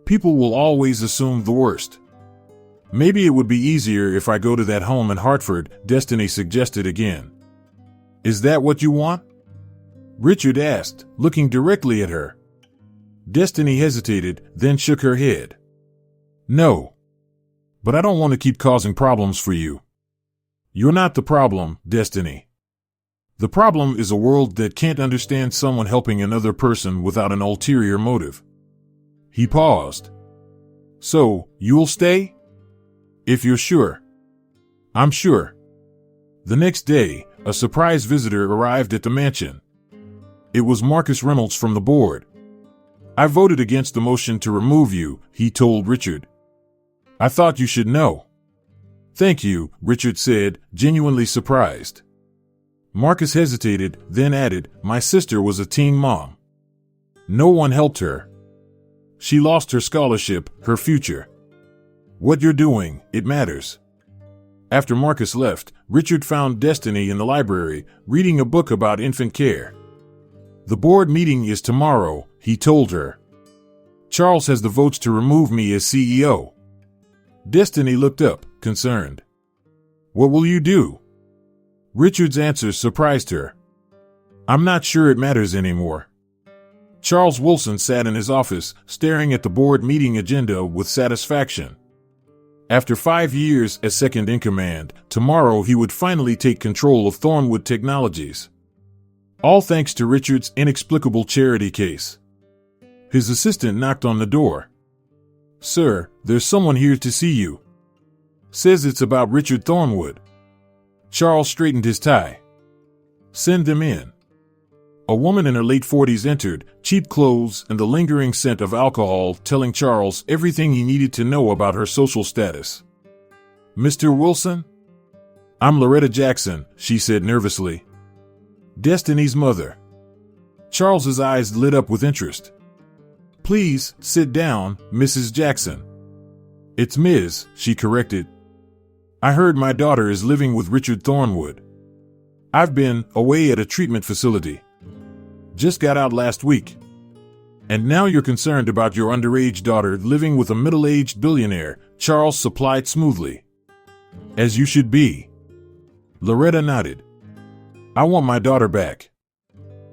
People will always assume the worst. Maybe it would be easier if I go to that home in Hartford, Destiny suggested again. Is that what you want? Richard asked, looking directly at her. Destiny hesitated, then shook her head. No. But I don't want to keep causing problems for you. You're not the problem, Destiny. The problem is a world that can't understand someone helping another person without an ulterior motive. He paused. So, you'll stay? If you're sure. I'm sure. The next day, a surprise visitor arrived at the mansion. It was Marcus Reynolds from the board. I voted against the motion to remove you, he told Richard. I thought you should know. Thank you, Richard said, genuinely surprised. Marcus hesitated, then added, my sister was a teen mom. No one helped her. She lost her scholarship, her future. What you're doing, it matters. After Marcus left, Richard found Destiny in the library, reading a book about infant care. The board meeting is tomorrow, he told her. Charles has the votes to remove me as CEO. Destiny looked up, concerned. What will you do? Richard's answer surprised her. I'm not sure it matters anymore. Charles Wilson sat in his office, staring at the board meeting agenda with satisfaction. After 5 years as second in command, tomorrow he would finally take control of Thornwood Technologies. All thanks to Richard's inexplicable charity case. His assistant knocked on the door. "Sir, there's someone here to see you." "Says it's about Richard Thornwood." Charles straightened his tie. "Send them in." A woman in her late 40s entered, cheap clothes and the lingering scent of alcohol, telling Charles everything he needed to know about her social status. "Mr. Wilson?" "I'm Loretta Jackson," she said nervously. "Destiny's mother." Charles's eyes lit up with interest. "Please, sit down, Mrs. Jackson." "It's Ms.," she corrected. "I heard my daughter is living with Richard Thornwood. I've been away at a treatment facility. Just got out last week. And now you're concerned about your underage daughter living with a middle-aged billionaire," Charles supplied smoothly. "As you should be." Loretta nodded. "I want my daughter back.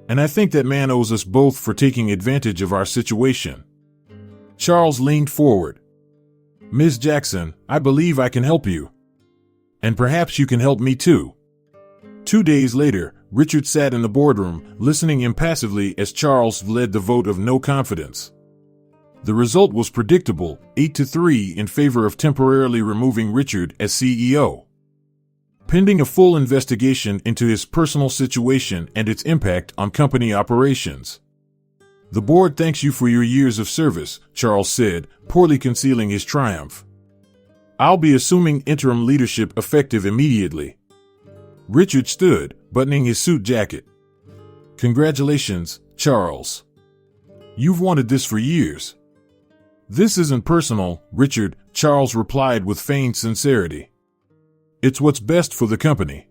And I think that man owes us both for taking advantage of our situation." Charles leaned forward. "Ms. Jackson, I believe I can help you. And perhaps you can help me too." 2 days later, Richard sat in the boardroom, listening impassively as Charles led the vote of no confidence. The result was predictable, 8-3 in favor of temporarily removing Richard as CEO. Pending a full investigation into his personal situation and its impact on company operations. "The board thanks you for your years of service," Charles said, poorly concealing his triumph. "I'll be assuming interim leadership effective immediately." Richard stood, buttoning his suit jacket. "Congratulations, Charles. You've wanted this for years." "This isn't personal, Richard," Charles replied with feigned sincerity. "It's what's best for the company."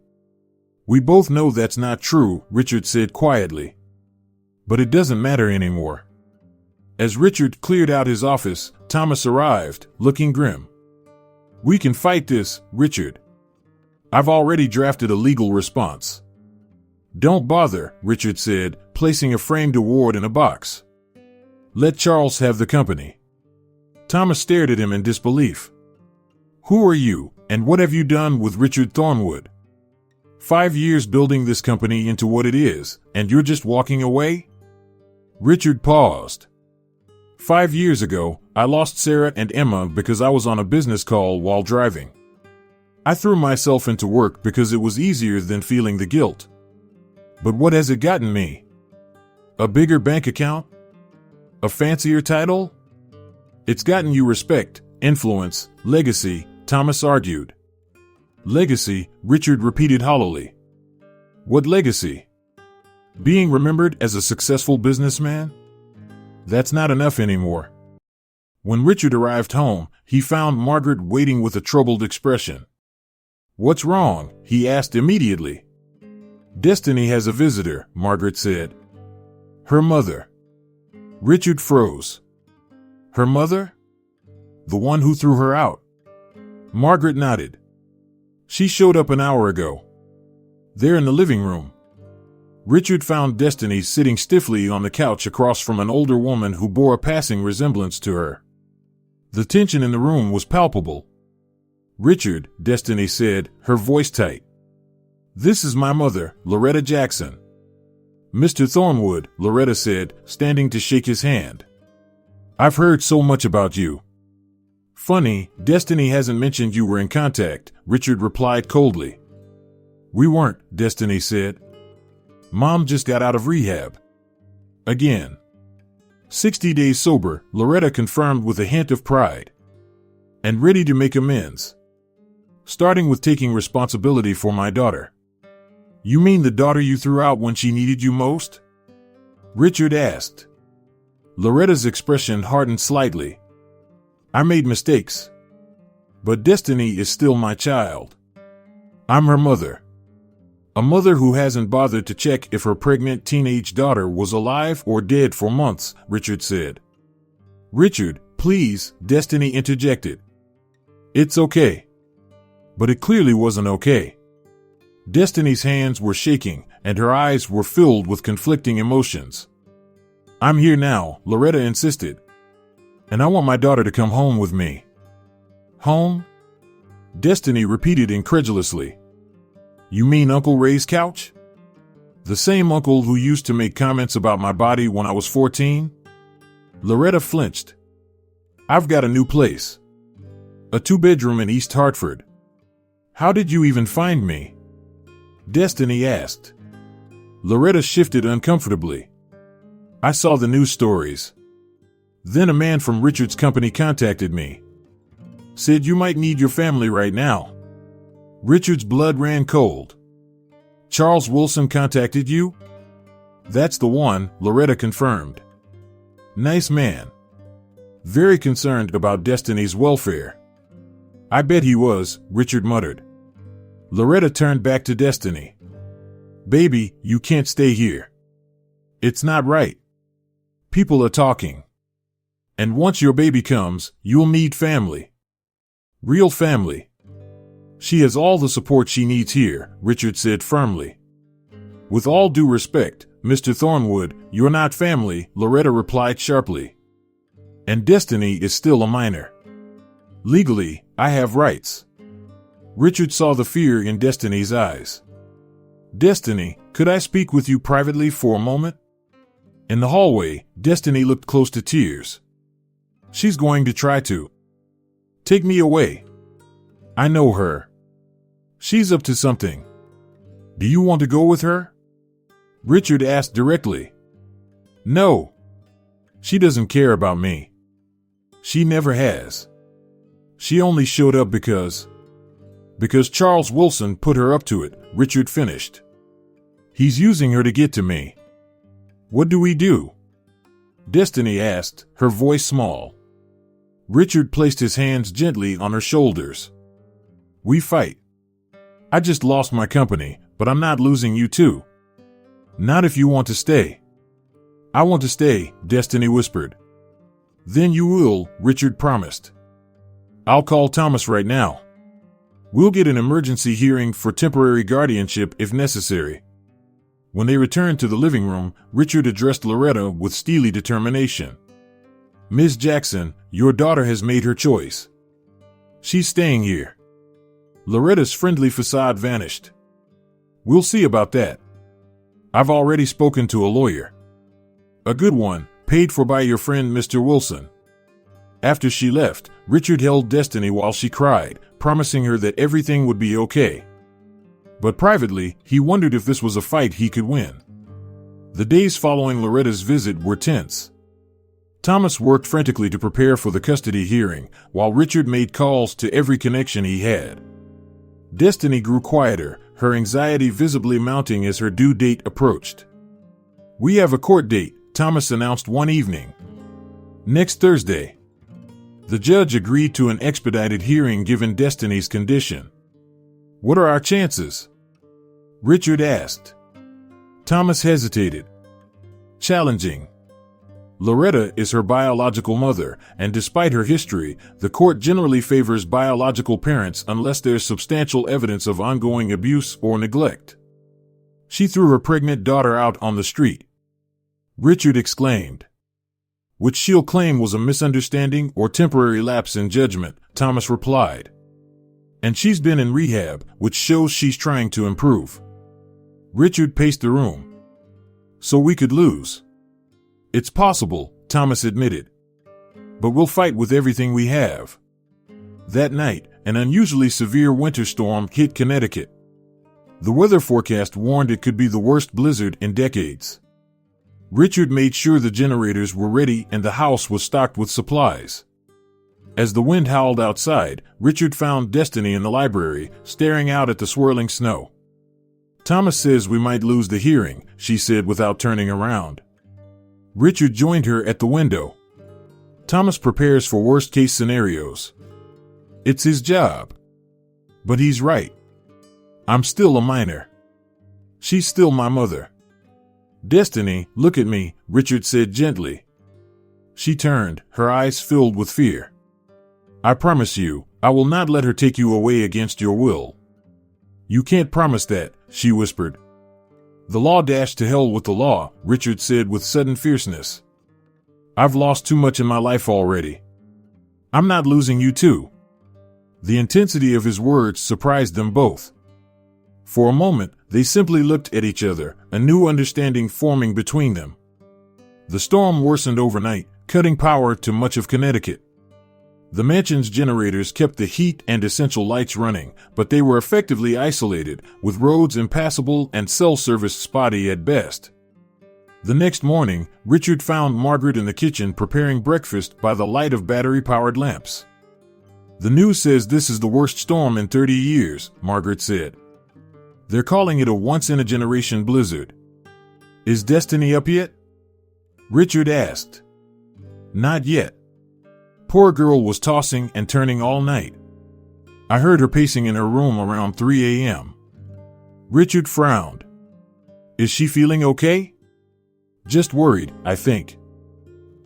"We both know that's not true," Richard said quietly. "But it doesn't matter anymore." As Richard cleared out his office, Thomas arrived, looking grim. "We can fight this, Richard. I've already drafted a legal response." "Don't bother," Richard said, placing a framed award in a box. "Let Charles have the company." Thomas stared at him in disbelief. "Who are you, and what have you done with Richard Thornwood? 5 years building this company into what it is, and you're just walking away?" Richard paused. 5 years ago, I lost Sarah and Emma because I was on a business call while driving. I threw myself into work because it was easier than feeling the guilt. But what has it gotten me? A bigger bank account? A fancier title? It's gotten you respect, influence, legacy, Thomas argued. "Legacy," Richard repeated hollowly. "What legacy? Being remembered as a successful businessman? That's not enough anymore." When Richard arrived home, he found Margaret waiting with a troubled expression. "What's wrong?" he asked immediately. "Destiny has a visitor," Margaret said. "Her mother." Richard froze. "Her mother? The one who threw her out?" Margaret nodded. "She showed up an hour ago. They're in the living room." Richard found Destiny sitting stiffly on the couch across from an older woman who bore a passing resemblance to her. The tension in the room was palpable. "Richard," Destiny said, her voice tight. "This is my mother, Loretta Jackson." "Mr. Thornwood," Loretta said, standing to shake his hand. "I've heard so much about you." "Funny, Destiny hasn't mentioned you were in contact," Richard replied coldly. "We weren't," Destiny said. "Mom just got out of rehab. Again." 60 days sober, Loretta confirmed with a hint of pride. "And ready to make amends. Starting with taking responsibility for my daughter." "You mean the daughter you threw out when she needed you most?" Richard asked. Loretta's expression hardened slightly. "I made mistakes. But Destiny is still my child. I'm her mother. A mother who hasn't bothered to check if her pregnant teenage daughter was alive or dead for months," Richard said. "Richard, please," Destiny interjected. "It's okay." But it clearly wasn't okay. Destiny's hands were shaking, and her eyes were filled with conflicting emotions. "I'm here now," Loretta insisted. "And I want my daughter to come home with me." "Home?" Destiny repeated incredulously. "You mean Uncle Ray's couch? The same uncle who used to make comments about my body when I was 14? Loretta flinched. I've got a new place. A 2-bedroom in East Hartford. How did you even find me? Destiny asked. Loretta shifted uncomfortably. I saw the news stories. Then a man from Richard's company contacted me. Said you might need your family right now. Richard's blood ran cold. Charles Wilson contacted you? That's the one, Loretta confirmed. Nice man. Very concerned about Destiny's welfare. I bet he was, Richard muttered. Loretta turned back to Destiny. Baby, you can't stay here. It's not right. People are talking. And once your baby comes, you'll need family. Real family. She has all the support she needs here, Richard said firmly. With all due respect, Mr. Thornwood, you're not family, Loretta replied sharply. And Destiny is still a minor. Legally, I have rights. Richard saw the fear in Destiny's eyes. Destiny, could I speak with you privately for a moment? In the hallway, Destiny looked close to tears. She's going to try to take me away. I know her. She's up to something. Do you want to go with her? Richard asked directly. No. She doesn't care about me. She never has. She only showed up because Charles Wilson put her up to it, Richard finished. He's using her to get to me. What do we do? Destiny asked, her voice small. Richard placed his hands gently on her shoulders. We fight. I just lost my company, but I'm not losing you too. Not if you want to stay. I want to stay, Destiny whispered. Then you will, Richard promised. I'll call Thomas right now. We'll get an emergency hearing for temporary guardianship if necessary. When they returned to the living room, Richard addressed Loretta with steely determination. Ms. Jackson, your daughter has made her choice. She's staying here. Loretta's friendly facade vanished. We'll see about that. I've already spoken to a lawyer. A good one, paid for by your friend Mr. Wilson. After she left, Richard held Destiny while she cried, promising her that everything would be okay. But privately, he wondered if this was a fight he could win. The days following Loretta's visit were tense. Thomas worked frantically to prepare for the custody hearing, while Richard made calls to every connection he had. Destiny grew quieter, her anxiety visibly mounting as her due date approached. We have a court date, Thomas announced one evening. Next Thursday. The judge agreed to an expedited hearing given Destiny's condition. What are our chances? Richard asked. Thomas hesitated. Challenging. Loretta is her biological mother, and despite her history, the court generally favors biological parents unless there's substantial evidence of ongoing abuse or neglect. She threw her pregnant daughter out on the street. Richard exclaimed. Which she'll claim was a misunderstanding or temporary lapse in judgment, Thomas replied. And she's been in rehab, which shows she's trying to improve. Richard paced the room. So we could lose. It's possible, Thomas admitted. But we'll fight with everything we have. That night, an unusually severe winter storm hit Connecticut. The weather forecast warned it could be the worst blizzard in decades. Richard made sure the generators were ready and the house was stocked with supplies. As the wind howled outside, Richard found Destiny in the library, staring out at the swirling snow. Thomas says we might lose the hearing, she said without turning around. Richard joined her at the window. Thomas prepares for worst-case scenarios. It's his job. But he's right. I'm still a minor. She's still my mother. Destiny, look at me, Richard said gently. She turned, her eyes filled with fear. I promise you, I will not let her take you away against your will. You can't promise that, she whispered. The law dashed to hell with the law, Richard said with sudden fierceness. I've lost too much in my life already. I'm not losing you too. The intensity of his words surprised them both. For a moment, they simply looked at each other, a new understanding forming between them. The storm worsened overnight, cutting power to much of Connecticut. The mansion's generators kept the heat and essential lights running, but they were effectively isolated, with roads impassable and cell service spotty at best. The next morning, Richard found Margaret in the kitchen preparing breakfast by the light of battery-powered lamps. "The news says this is the worst storm in 30 years, Margaret said. "They're calling it a once-in-a-generation blizzard." "Is Destiny up yet?" Richard asked. "Not yet. Poor girl was tossing and turning all night. I heard her pacing in her room around 3 a.m. Richard frowned. "Is she feeling okay?" "Just worried, I think.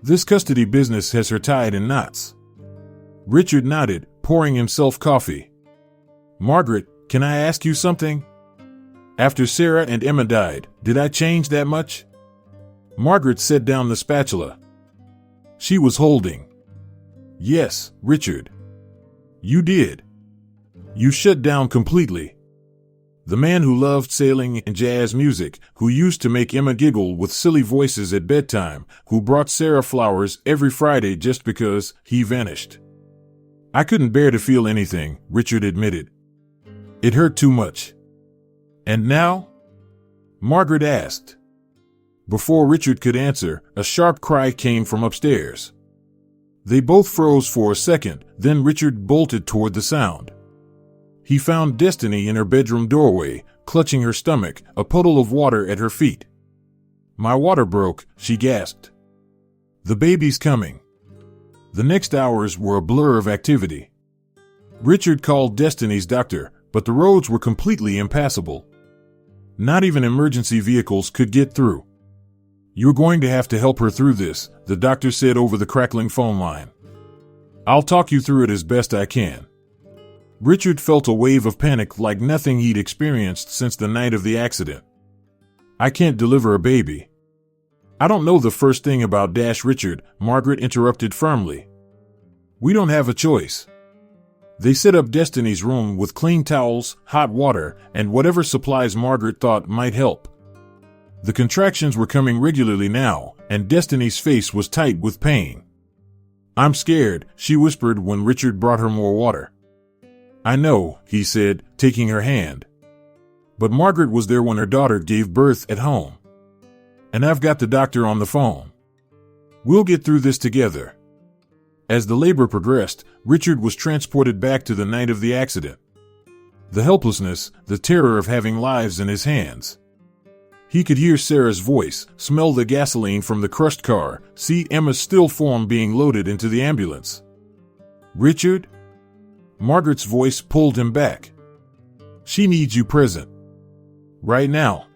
This custody business has her tied in knots." Richard nodded, pouring himself coffee. "Margaret, can I ask you something? After Sarah and Emma died, did I change that much?" Margaret set down the spatula. She was holding. "Yes, Richard. You did. You shut down completely. The man who loved sailing and jazz music, who used to make Emma giggle with silly voices at bedtime, who brought Sarah flowers every Friday just because, he vanished. I couldn't bear to feel anything," Richard admitted. "It hurt too much." "And now?" Margaret asked. Before Richard could answer, a sharp cry came from upstairs. They both froze for a second, then Richard bolted toward the sound. He found Destiny in her bedroom doorway, clutching her stomach, a puddle of water at her feet. "My water broke," she gasped. "The baby's coming." The next hours were a blur of activity. Richard called Destiny's doctor, but the roads were completely impassable. Not even emergency vehicles could get through. "You're going to have to help her through this," the doctor said over the crackling phone line. "I'll talk you through it as best I can." Richard felt a wave of panic like nothing he'd experienced since the night of the accident. "I can't deliver a baby." "I don't know the first thing about Richard," Margaret interrupted firmly. "We don't have a choice." They set up Destiny's room with clean towels, hot water, and whatever supplies Margaret thought might help. The contractions were coming regularly now, and Destiny's face was tight with pain. "I'm scared," she whispered when Richard brought her more water. "I know," he said, taking her hand. "But Margaret was there when her daughter gave birth at home. And I've got the doctor on the phone. We'll get through this together." As the labor progressed, Richard was transported back to the night of the accident. The helplessness, the terror of having lives in his hands. He could hear Sarah's voice, smell the gasoline from the crushed car, see Emma's still form being loaded into the ambulance. "Richard?" Margaret's voice pulled him back. "She needs you present. Right now."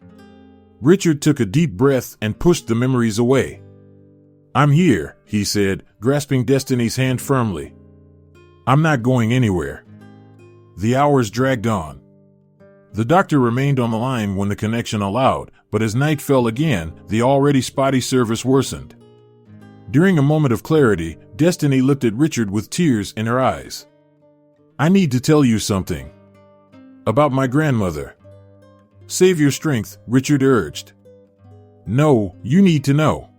Richard took a deep breath and pushed the memories away. "I'm here," he said, grasping Destiny's hand firmly. "I'm not going anywhere." The hours dragged on. The doctor remained on the line when the connection allowed, but as night fell again, the already spotty service worsened. During a moment of clarity, Destiny looked at Richard with tears in her eyes. "I need to tell you something. About my grandmother." "Save your strength," Richard urged. "No, you need to know."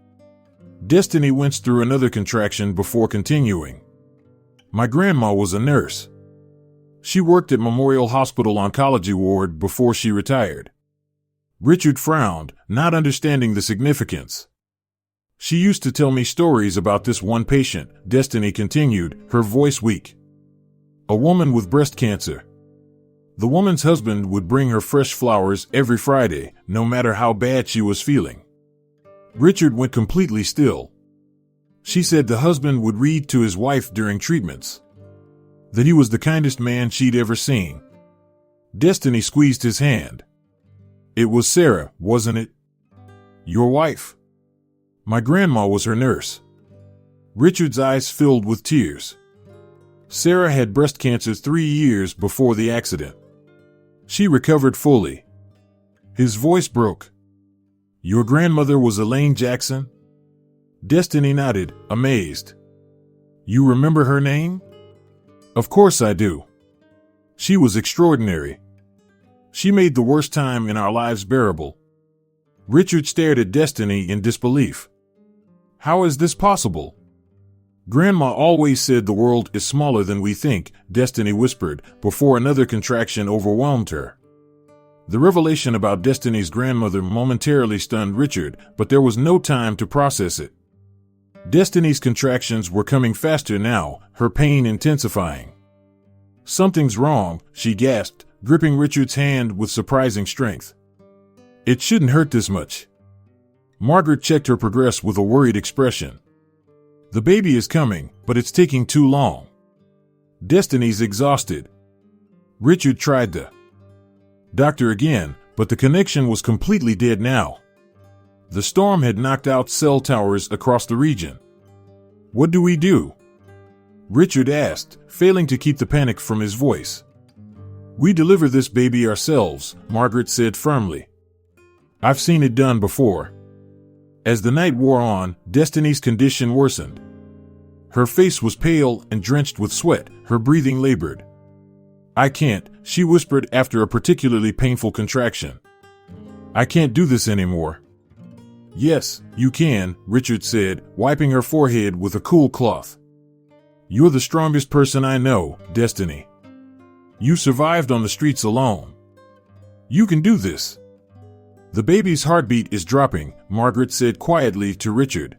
Destiny winced through another contraction before continuing. "My grandma was a nurse. She worked at Memorial Hospital Oncology Ward before she retired." Richard frowned, not understanding the significance. "She used to tell me stories about this one patient," Destiny continued, her voice weak. "A woman with breast cancer. The woman's husband would bring her fresh flowers every Friday, no matter how bad she was feeling." Richard went completely still. "She said the husband would read to his wife during treatments. That he was the kindest man she'd ever seen." Destiny squeezed his hand. "It was Sarah, wasn't it? Your wife?" "My grandma was her nurse." Richard's eyes filled with tears. Sarah had breast cancer 3 years before the accident. She recovered fully. His voice broke. "Your grandmother was Elaine Jackson?" Destiny nodded, amazed. "You remember her name?" "Of course I do. She was extraordinary. She made the worst time in our lives bearable." Richard stared at Destiny in disbelief. How is this possible? Grandma always said the world is smaller than we think, Destiny whispered, before another contraction overwhelmed her. The revelation about Destiny's grandmother momentarily stunned Richard, but there was no time to process it. Destiny's contractions were coming faster now, her pain intensifying. Something's wrong, she gasped, gripping Richard's hand with surprising strength. It shouldn't hurt this much. Margaret checked her progress with a worried expression. The baby is coming, but it's taking too long. Destiny's exhausted. Richard tried the doctor again, but the connection was completely dead now. The storm had knocked out cell towers across the region. What do we do? Richard asked, failing to keep the panic from his voice. We deliver this baby ourselves, Margaret said firmly. I've seen it done before. As the night wore on, Destiny's condition worsened. Her face was pale and drenched with sweat, her breathing labored. I can't, she whispered after a particularly painful contraction. I can't do this anymore. Yes, you can, Richard said, wiping her forehead with a cool cloth. You're the strongest person I know, Destiny. You survived on the streets alone. You can do this. The baby's heartbeat is dropping, Margaret said quietly to Richard.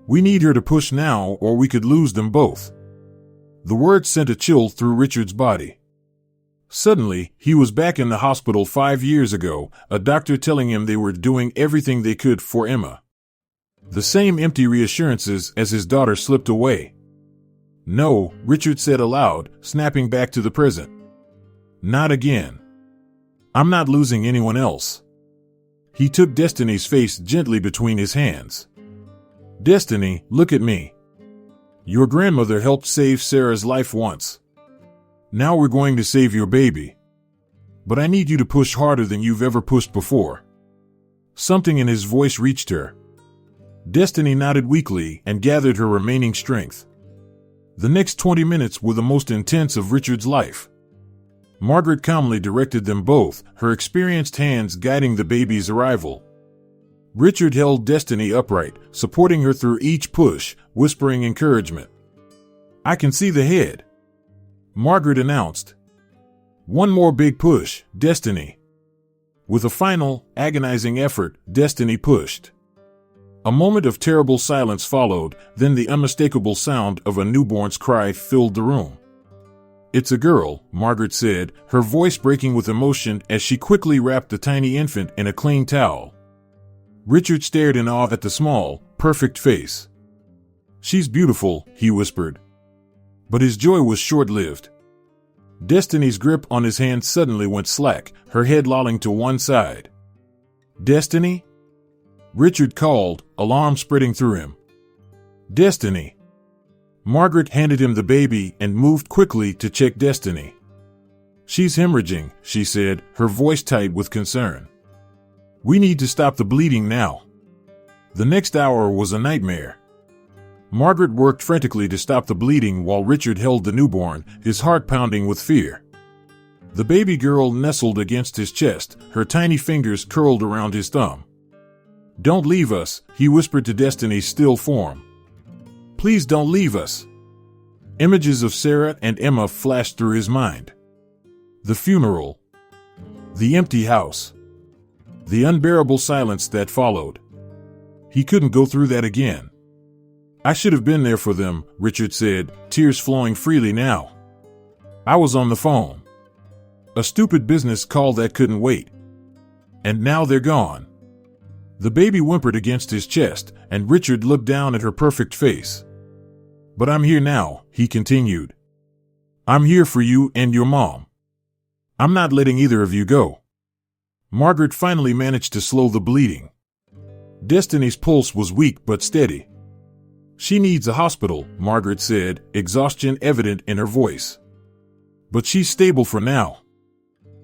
We need her to push now or we could lose them both. The words sent a chill through Richard's body. Suddenly, he was back in the hospital 5 years ago, a doctor telling him they were doing everything they could for Emma. The same empty reassurances as his daughter slipped away. No, Richard said aloud, snapping back to the present. Not again. I'm not losing anyone else. He took Destiny's face gently between his hands. Destiny, look at me. Your grandmother helped save Sarah's life once. Now we're going to save your baby. But I need you to push harder than you've ever pushed before. Something in his voice reached her. Destiny nodded weakly and gathered her remaining strength. The next 20 minutes were the most intense of Richard's life. Margaret calmly directed them both, her experienced hands guiding the baby's arrival. Richard held Destiny upright, supporting her through each push, whispering encouragement. I can see the head, Margaret announced. One more big push, Destiny. With a final, agonizing effort, Destiny pushed. A moment of terrible silence followed, then the unmistakable sound of a newborn's cry filled the room. It's a girl, Margaret said, her voice breaking with emotion as she quickly wrapped the tiny infant in a clean towel. Richard stared in awe at the small, perfect face. She's beautiful, he whispered. But his joy was short-lived. Destiny's grip on his hand suddenly went slack, her head lolling to one side. Destiny? Richard called, alarm spreading through him. Destiny. Margaret handed him the baby and moved quickly to check Destiny. She's hemorrhaging, she said, her voice tight with concern. We need to stop the bleeding now. The next hour was a nightmare. Margaret worked frantically to stop the bleeding while Richard held the newborn, his heart pounding with fear. The baby girl nestled against his chest, her tiny fingers curled around his thumb. Don't leave us, he whispered to Destiny's still form. Please don't leave us. Images of Sarah and Emma flashed through his mind. The funeral. The empty house. The unbearable silence that followed. He couldn't go through that again. I should have been there for them, Richard said, tears flowing freely now. I was on the phone. A stupid business call that couldn't wait. And now they're gone. The baby whimpered against his chest, and Richard looked down at her perfect face. But I'm here now, he continued. I'm here for you and your mom. I'm not letting either of you go. Margaret finally managed to slow the bleeding. Destiny's pulse was weak but steady. She needs a hospital, Margaret said, exhaustion evident in her voice. But she's stable for now.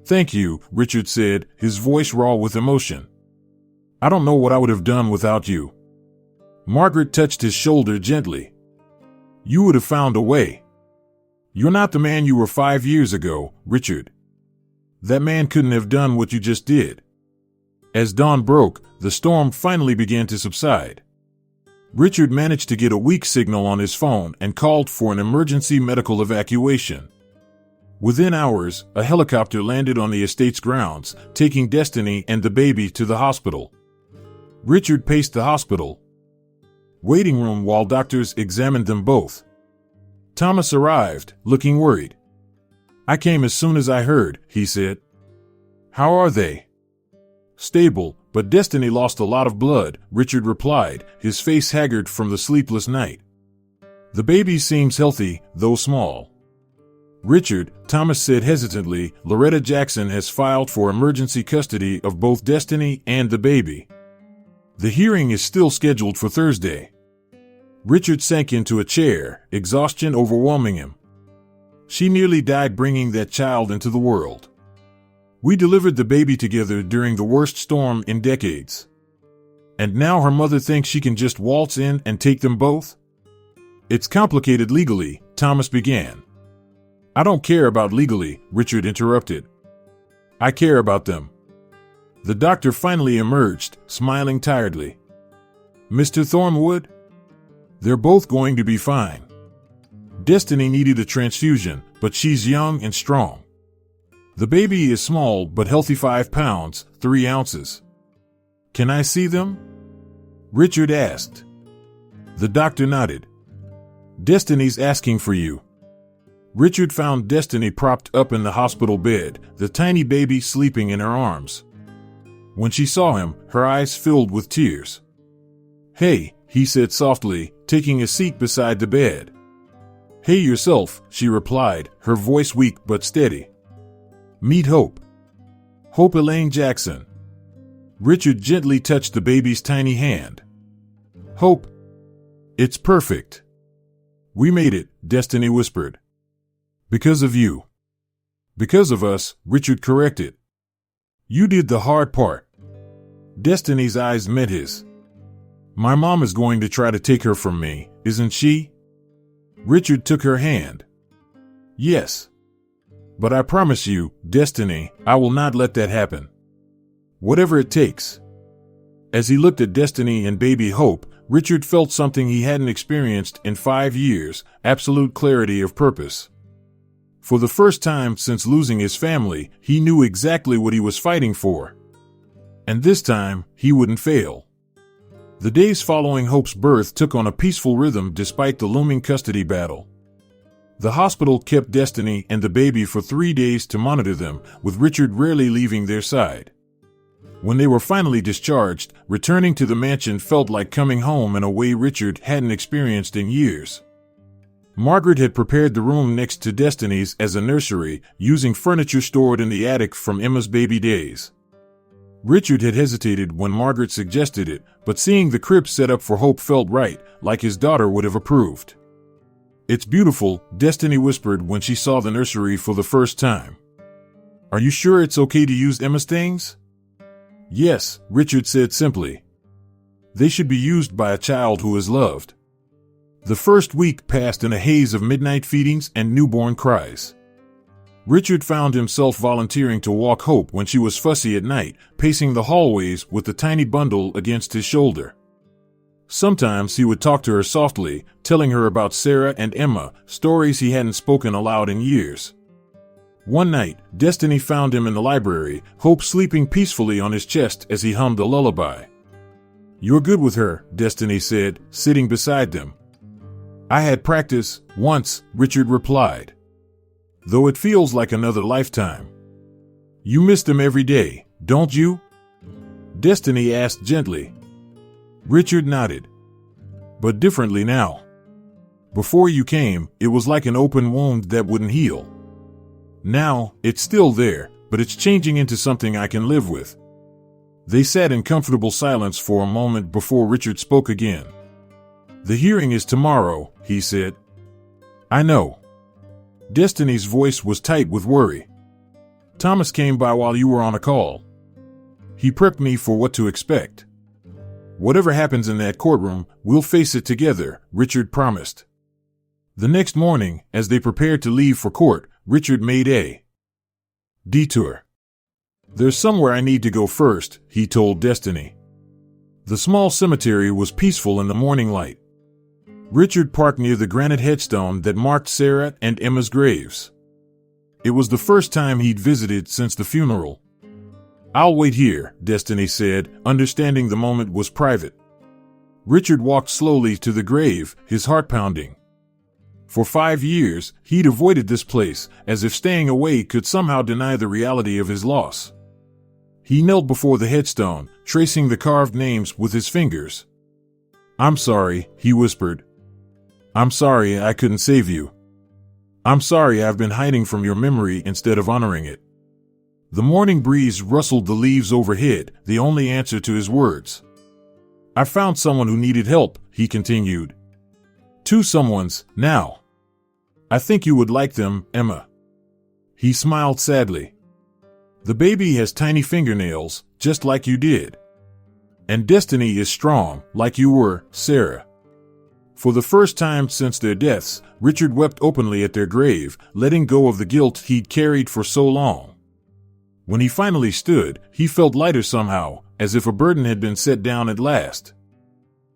Thank you, Richard said, his voice raw with emotion. I don't know what I would have done without you. Margaret touched his shoulder gently. You would have found a way. You're not the man you were 5 years ago, Richard. That man couldn't have done what you just did. As dawn broke, the storm finally began to subside. Richard managed to get a weak signal on his phone and called for an emergency medical evacuation. Within hours, a helicopter landed on the estate's grounds, taking Destiny and the baby to the hospital. Richard paced the hospital waiting room while doctors examined them both. Thomas arrived, looking worried. "I came as soon as I heard," he said. "How are they?" "Stable, but Destiny lost a lot of blood," Richard replied, his face haggard from the sleepless night. "The baby seems healthy, though small." "Richard," Thomas said hesitantly, "Loretta Jackson has filed for emergency custody of both Destiny and the baby. The hearing is still scheduled for Thursday." Richard sank into a chair, exhaustion overwhelming him. "She nearly died bringing that child into the world. We delivered the baby together during the worst storm in decades. And now her mother thinks she can just waltz in and take them both?" "It's complicated legally," Thomas began. "I don't care about legally," Richard interrupted. "I care about them." The doctor finally emerged, smiling tiredly. "Mr. Thornwood? They're both going to be fine. Destiny needed a transfusion, but she's young and strong. The baby is small but healthy, 5 pounds, 3 ounces. Can I see them?" Richard asked. The doctor nodded. "Destiny's asking for you." Richard found Destiny propped up in the hospital bed, the tiny baby sleeping in her arms. When she saw him, her eyes filled with tears. "Hey," he said softly, taking a seat beside the bed. "Hey yourself," she replied, her voice weak but steady. "Meet Hope. Hope Elaine Jackson." Richard gently touched the baby's tiny hand. "Hope. It's perfect." "We made it," Destiny whispered. "Because of you." "Because of us," Richard corrected. "You did the hard part." Destiny's eyes met his. "My mom is going to try to take her from me, isn't she?" Richard took her hand. "Yes. But I promise you, Destiny, I will not let that happen. Whatever it takes." As he looked at Destiny and baby Hope, Richard felt something he hadn't experienced in 5 years, absolute clarity of purpose. For the first time since losing his family, he knew exactly what he was fighting for. And this time, he wouldn't fail. The days following Hope's birth took on a peaceful rhythm despite the looming custody battle. The hospital kept Destiny and the baby for 3 days to monitor them, with Richard rarely leaving their side. When they were finally discharged, returning to the mansion felt like coming home in a way Richard hadn't experienced in years. Margaret had prepared the room next to Destiny's as a nursery, using furniture stored in the attic from Emma's baby days. Richard had hesitated when Margaret suggested it, but seeing the crib set up for Hope felt right, like his daughter would have approved. "It's beautiful," Destiny whispered when she saw the nursery for the first time. "Are you sure it's okay to use Emma's things?" "Yes," Richard said simply. "They should be used by a child who is loved." The first week passed in a haze of midnight feedings and newborn cries. Richard found himself volunteering to walk Hope when she was fussy at night, pacing the hallways with the tiny bundle against his shoulder. Sometimes he would talk to her softly, telling her about Sarah and Emma, stories he hadn't spoken aloud in years. One night, Destiny found him in the library, Hope sleeping peacefully on his chest as he hummed a lullaby. "You're good with her," Destiny said, sitting beside them. "I had practice, once," Richard replied. "Though it feels like another lifetime." "You miss them every day, don't you?" Destiny asked gently. Richard nodded. "But differently now. Before you came, it was like an open wound that wouldn't heal. Now, it's still there, but it's changing into something I can live with." They sat in comfortable silence for a moment before Richard spoke again. "The hearing is tomorrow," he said. "I know." Destiny's voice was tight with worry. "Thomas came by while you were on a call. He prepped me for what to expect. Whatever happens in that courtroom, we'll face it together," Richard promised. The next morning, as they prepared to leave for court, Richard made a detour. "There's somewhere I need to go first," he told Destiny. The small cemetery was peaceful in the morning light. Richard parked near the granite headstone that marked Sarah and Emma's graves. It was the first time he'd visited since the funeral. "I'll wait here," Destiny said, understanding the moment was private. Richard walked slowly to the grave, his heart pounding. For 5 years, he'd avoided this place, as if staying away could somehow deny the reality of his loss. He knelt before the headstone, tracing the carved names with his fingers. "I'm sorry," he whispered. "I'm sorry I couldn't save you. I'm sorry I've been hiding from your memory instead of honoring it." The morning breeze rustled the leaves overhead, the only answer to his words. "I found someone who needed help," he continued. "Two someones, now. I think you would like them, Emma." He smiled sadly. "The baby has tiny fingernails, just like you did. And Destiny is strong, like you were, Sarah." For the first time since their deaths, Richard wept openly at their grave, letting go of the guilt he'd carried for so long. When he finally stood, he felt lighter somehow, as if a burden had been set down at last.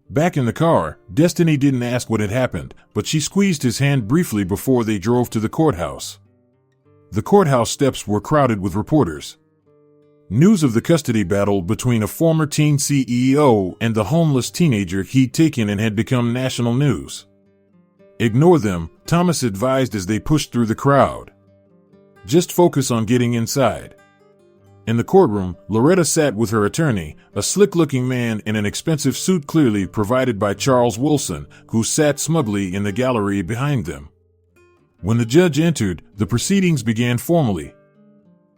Back in the car, Destiny didn't ask what had happened, but she squeezed his hand briefly before they drove to the courthouse. The courthouse steps were crowded with reporters. News of the custody battle between a former teen CEO and the homeless teenager he'd taken in had become national news. "Ignore them," Thomas advised as they pushed through the crowd. "Just focus on getting inside." In the courtroom, Loretta sat with her attorney, a slick-looking man in an expensive suit clearly provided by Charles Wilson, who sat smugly in the gallery behind them. When the judge entered, the proceedings began formally.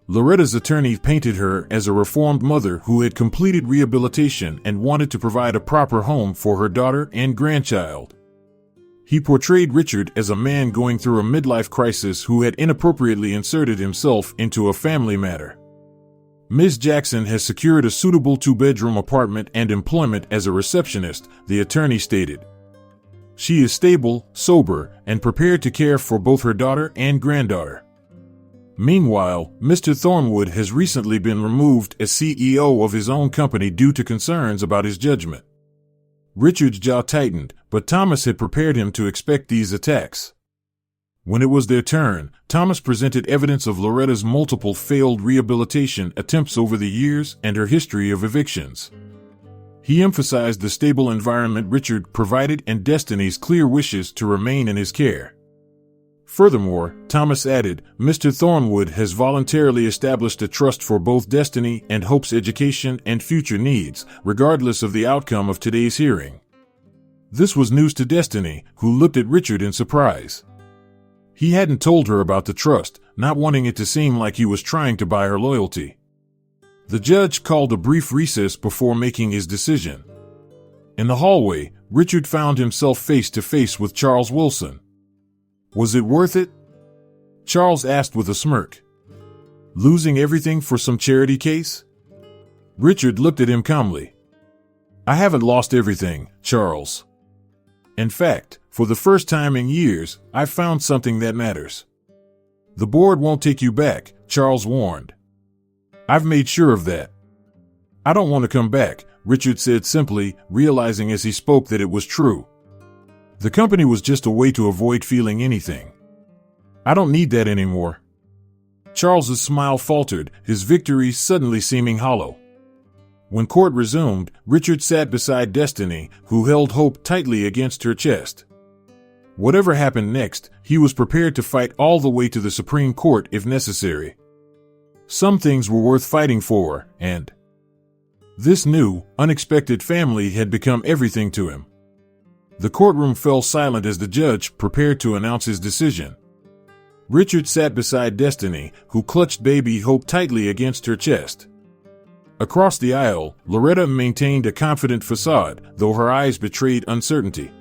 Loretta's attorney painted her as a reformed mother who had completed rehabilitation and wanted to provide a proper home for her daughter and grandchild. He portrayed Richard as a man going through a midlife crisis who had inappropriately inserted himself into a family matter. "Ms. Jackson has secured a suitable 2-bedroom apartment and employment as a receptionist," the attorney stated. "She is stable, sober, and prepared to care for both her daughter and granddaughter." Meanwhile, Mr. Thornwood has recently been removed as CEO of his own company due to concerns about his judgment. Richard's jaw tightened, but Thomas had prepared him to expect these attacks. When it was their turn, Thomas presented evidence of Loretta's multiple failed rehabilitation attempts over the years and her history of evictions. He emphasized the stable environment Richard provided and Destiny's clear wishes to remain in his care. Furthermore, Thomas added, Mr. Thornwood has voluntarily established a trust for both Destiny and Hope's education and future needs, regardless of the outcome of today's hearing. This was news to Destiny, who looked at Richard in surprise. He hadn't told her about the trust, not wanting it to seem like he was trying to buy her loyalty. The judge called a brief recess before making his decision. In the hallway, Richard found himself face to face with Charles Wilson. Was it worth it? Charles asked with a smirk. Losing everything for some charity case? Richard looked at him calmly. I haven't lost everything, Charles. In fact, for the first time in years, I've found something that matters. The board won't take you back, Charles warned. I've made sure of that. I don't want to come back, Richard said simply, realizing as he spoke that it was true. The company was just a way to avoid feeling anything. I don't need that anymore. Charles's smile faltered, his victory suddenly seeming hollow. When court resumed, Richard sat beside Destiny, who held Hope tightly against her chest. Whatever happened next, he was prepared to fight all the way to the Supreme Court if necessary. Some things were worth fighting for, and this new, unexpected family had become everything to him. The courtroom fell silent as the judge prepared to announce his decision. Richard sat beside Destiny, who clutched baby Hope tightly against her chest. Across the aisle, Loretta maintained a confident facade, though her eyes betrayed uncertainty.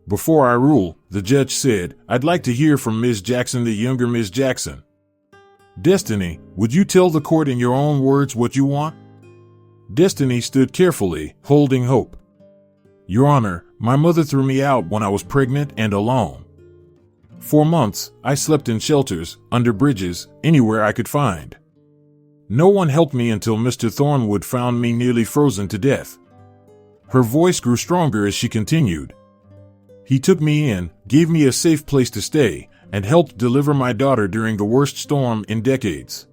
Before I rule, the judge said, I'd like to hear from Ms. Jackson, the younger Ms. Jackson. Destiny, would you tell the court in your own words what you want? Destiny stood carefully, holding Hope. Your Honor, my mother threw me out when I was pregnant and alone. For months, I slept in shelters, under bridges, anywhere I could find. No one helped me until Mr. Thornwood found me nearly frozen to death. Her voice grew stronger as she continued. He took me in, gave me a safe place to stay, and helped deliver my daughter during the worst storm in decades.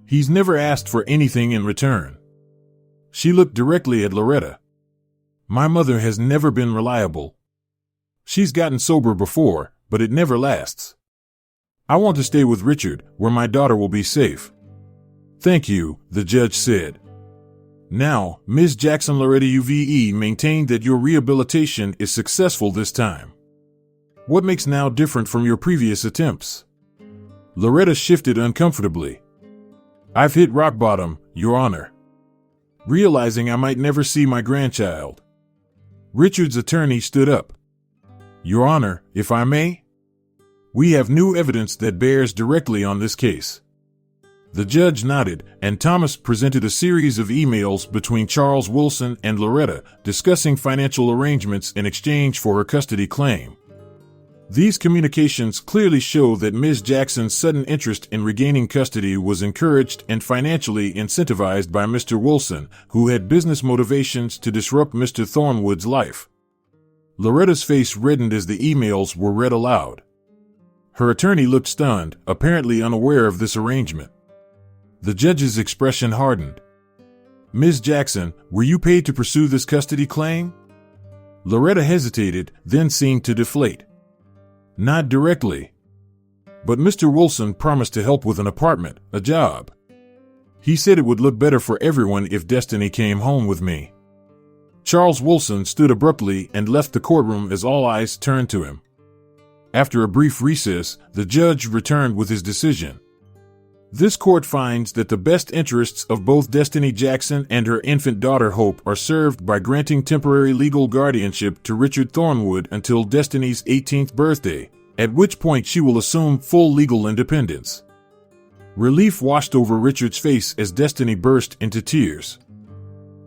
He's never asked for anything in return. She looked directly at Loretta. My mother has never been reliable. She's gotten sober before, but it never lasts. I want to stay with Richard, where my daughter will be safe. Thank you, the judge said. Now, Ms. Jackson Loretta UVE maintained that your rehabilitation is successful this time. What makes now different from your previous attempts? Loretta shifted uncomfortably. I've hit rock bottom, Your Honor. Realizing I might never see my grandchild. Richard's attorney stood up. Your Honor, if I may? We have new evidence that bears directly on this case. The judge nodded, and Thomas presented a series of emails between Charles Wilson and Loretta discussing financial arrangements in exchange for her custody claim. These communications clearly show that Ms. Jackson's sudden interest in regaining custody was encouraged and financially incentivized by Mr. Wilson, who had business motivations to disrupt Mr. Thornwood's life. Loretta's face reddened as the emails were read aloud. Her attorney looked stunned, apparently unaware of this arrangement. The judge's expression hardened. Ms. Jackson, were you paid to pursue this custody claim? Loretta hesitated, then seemed to deflate. Not directly. But Mr. Wilson promised to help with an apartment, a job. He said it would look better for everyone if Destiny came home with me. Charles Wilson stood abruptly and left the courtroom as all eyes turned to him. After a brief recess, the judge returned with his decision. This court finds that the best interests of both Destiny Jackson and her infant daughter Hope are served by granting temporary legal guardianship to Richard Thornwood until Destiny's 18th birthday, at which point she will assume full legal independence. Relief washed over Richard's face as Destiny burst into tears.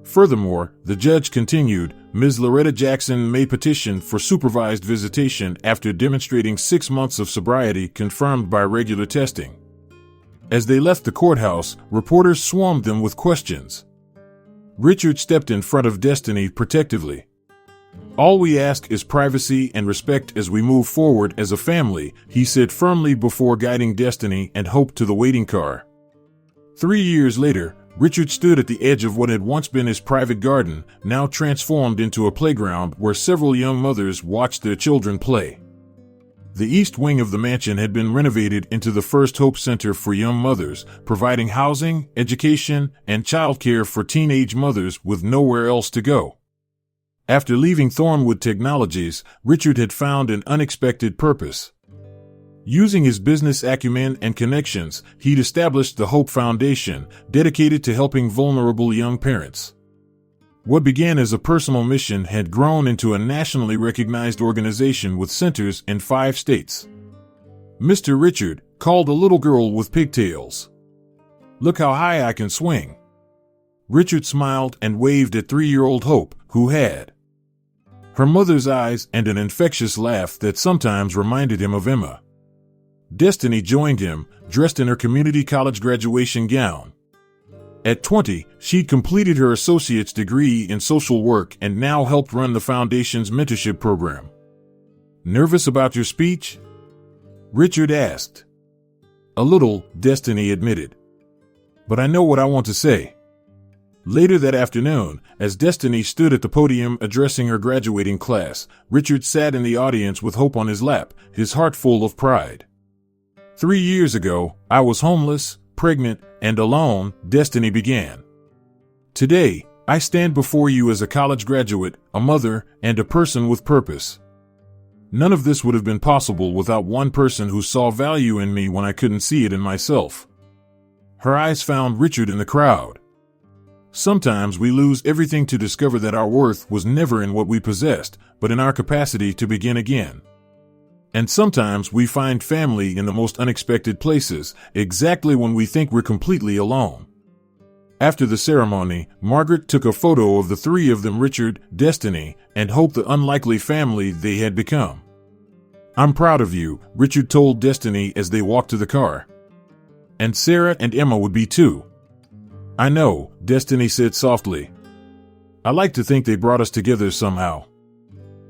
Furthermore, the judge continued, Ms. Loretta Jackson may petition for supervised visitation after demonstrating 6 months of sobriety confirmed by regular testing. As they left the courthouse, reporters swarmed them with questions. Richard stepped in front of Destiny protectively. All we ask is privacy and respect as we move forward as a family, he said firmly before guiding Destiny and Hope to the waiting car. 3 years later, Richard stood at the edge of what had once been his private garden, now transformed into a playground where several young mothers watched their children play. The east wing of the mansion had been renovated into the First Hope Center for Young Mothers, providing housing, education, and childcare for teenage mothers with nowhere else to go. After leaving Thornwood Technologies, Richard had found an unexpected purpose. Using his business acumen and connections, he'd established the Hope Foundation, dedicated to helping vulnerable young parents. What began as a personal mission had grown into a nationally recognized organization with centers in 5 states. Mr. Richard called a little girl with pigtails. Look how high I can swing. Richard smiled and waved at 3-year-old Hope, who had her mother's eyes and an infectious laugh that sometimes reminded him of Emma. Destiny joined him, dressed in her community college graduation gown. At 20, she'd completed her associate's degree in social work and now helped run the foundation's mentorship program. Nervous about your speech? Richard asked. A little, Destiny admitted. But I know what I want to say. Later that afternoon, as Destiny stood at the podium addressing her graduating class, Richard sat in the audience with Hope on his lap, his heart full of pride. 3 years ago, I was homeless, pregnant, and alone, Destiny began. Today, I stand before you as a college graduate, a mother, and a person with purpose. None of this would have been possible without one person who saw value in me when I couldn't see it in myself. Her eyes found Richard in the crowd. Sometimes we lose everything to discover that our worth was never in what we possessed, but in our capacity to begin again. And sometimes we find family in the most unexpected places, exactly when we think we're completely alone. After the ceremony, Margaret took a photo of the 3 of them, Richard, Destiny, and Hope, the unlikely family they had become. I'm proud of you, Richard told Destiny as they walked to the car. And Sarah and Emma would be too. I know, Destiny said softly. I like to think they brought us together somehow.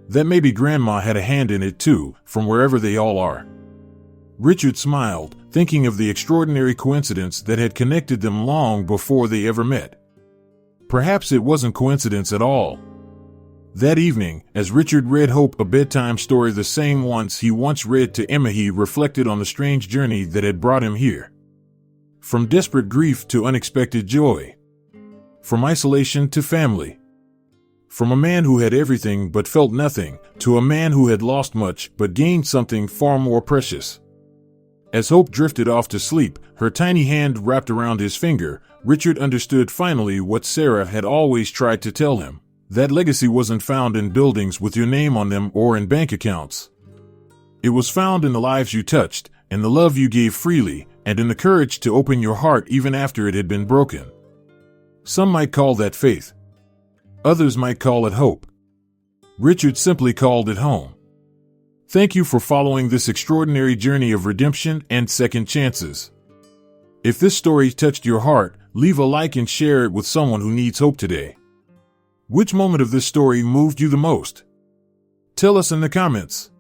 That maybe Grandma had a hand in it too, from wherever they all are. Richard smiled, thinking of the extraordinary coincidence that had connected them long before they ever met. Perhaps it wasn't coincidence at all. That evening, as Richard read Hope a bedtime story, the same ones he once read to Emma, he reflected on the strange journey that had brought him here. From desperate grief to unexpected joy. From isolation to family. From a man who had everything but felt nothing, to a man who had lost much but gained something far more precious. As Hope drifted off to sleep, her tiny hand wrapped around his finger, Richard understood finally what Sarah had always tried to tell him. That legacy wasn't found in buildings with your name on them or in bank accounts. It was found in the lives you touched, in the love you gave freely, and in the courage to open your heart even after it had been broken. Some might call that faith. Others might call it hope. Richard simply called it home. Thank you for following this extraordinary journey of redemption and second chances. If this story touched your heart, leave a like and share it with someone who needs hope today. Which moment of this story moved you the most? Tell us in the comments.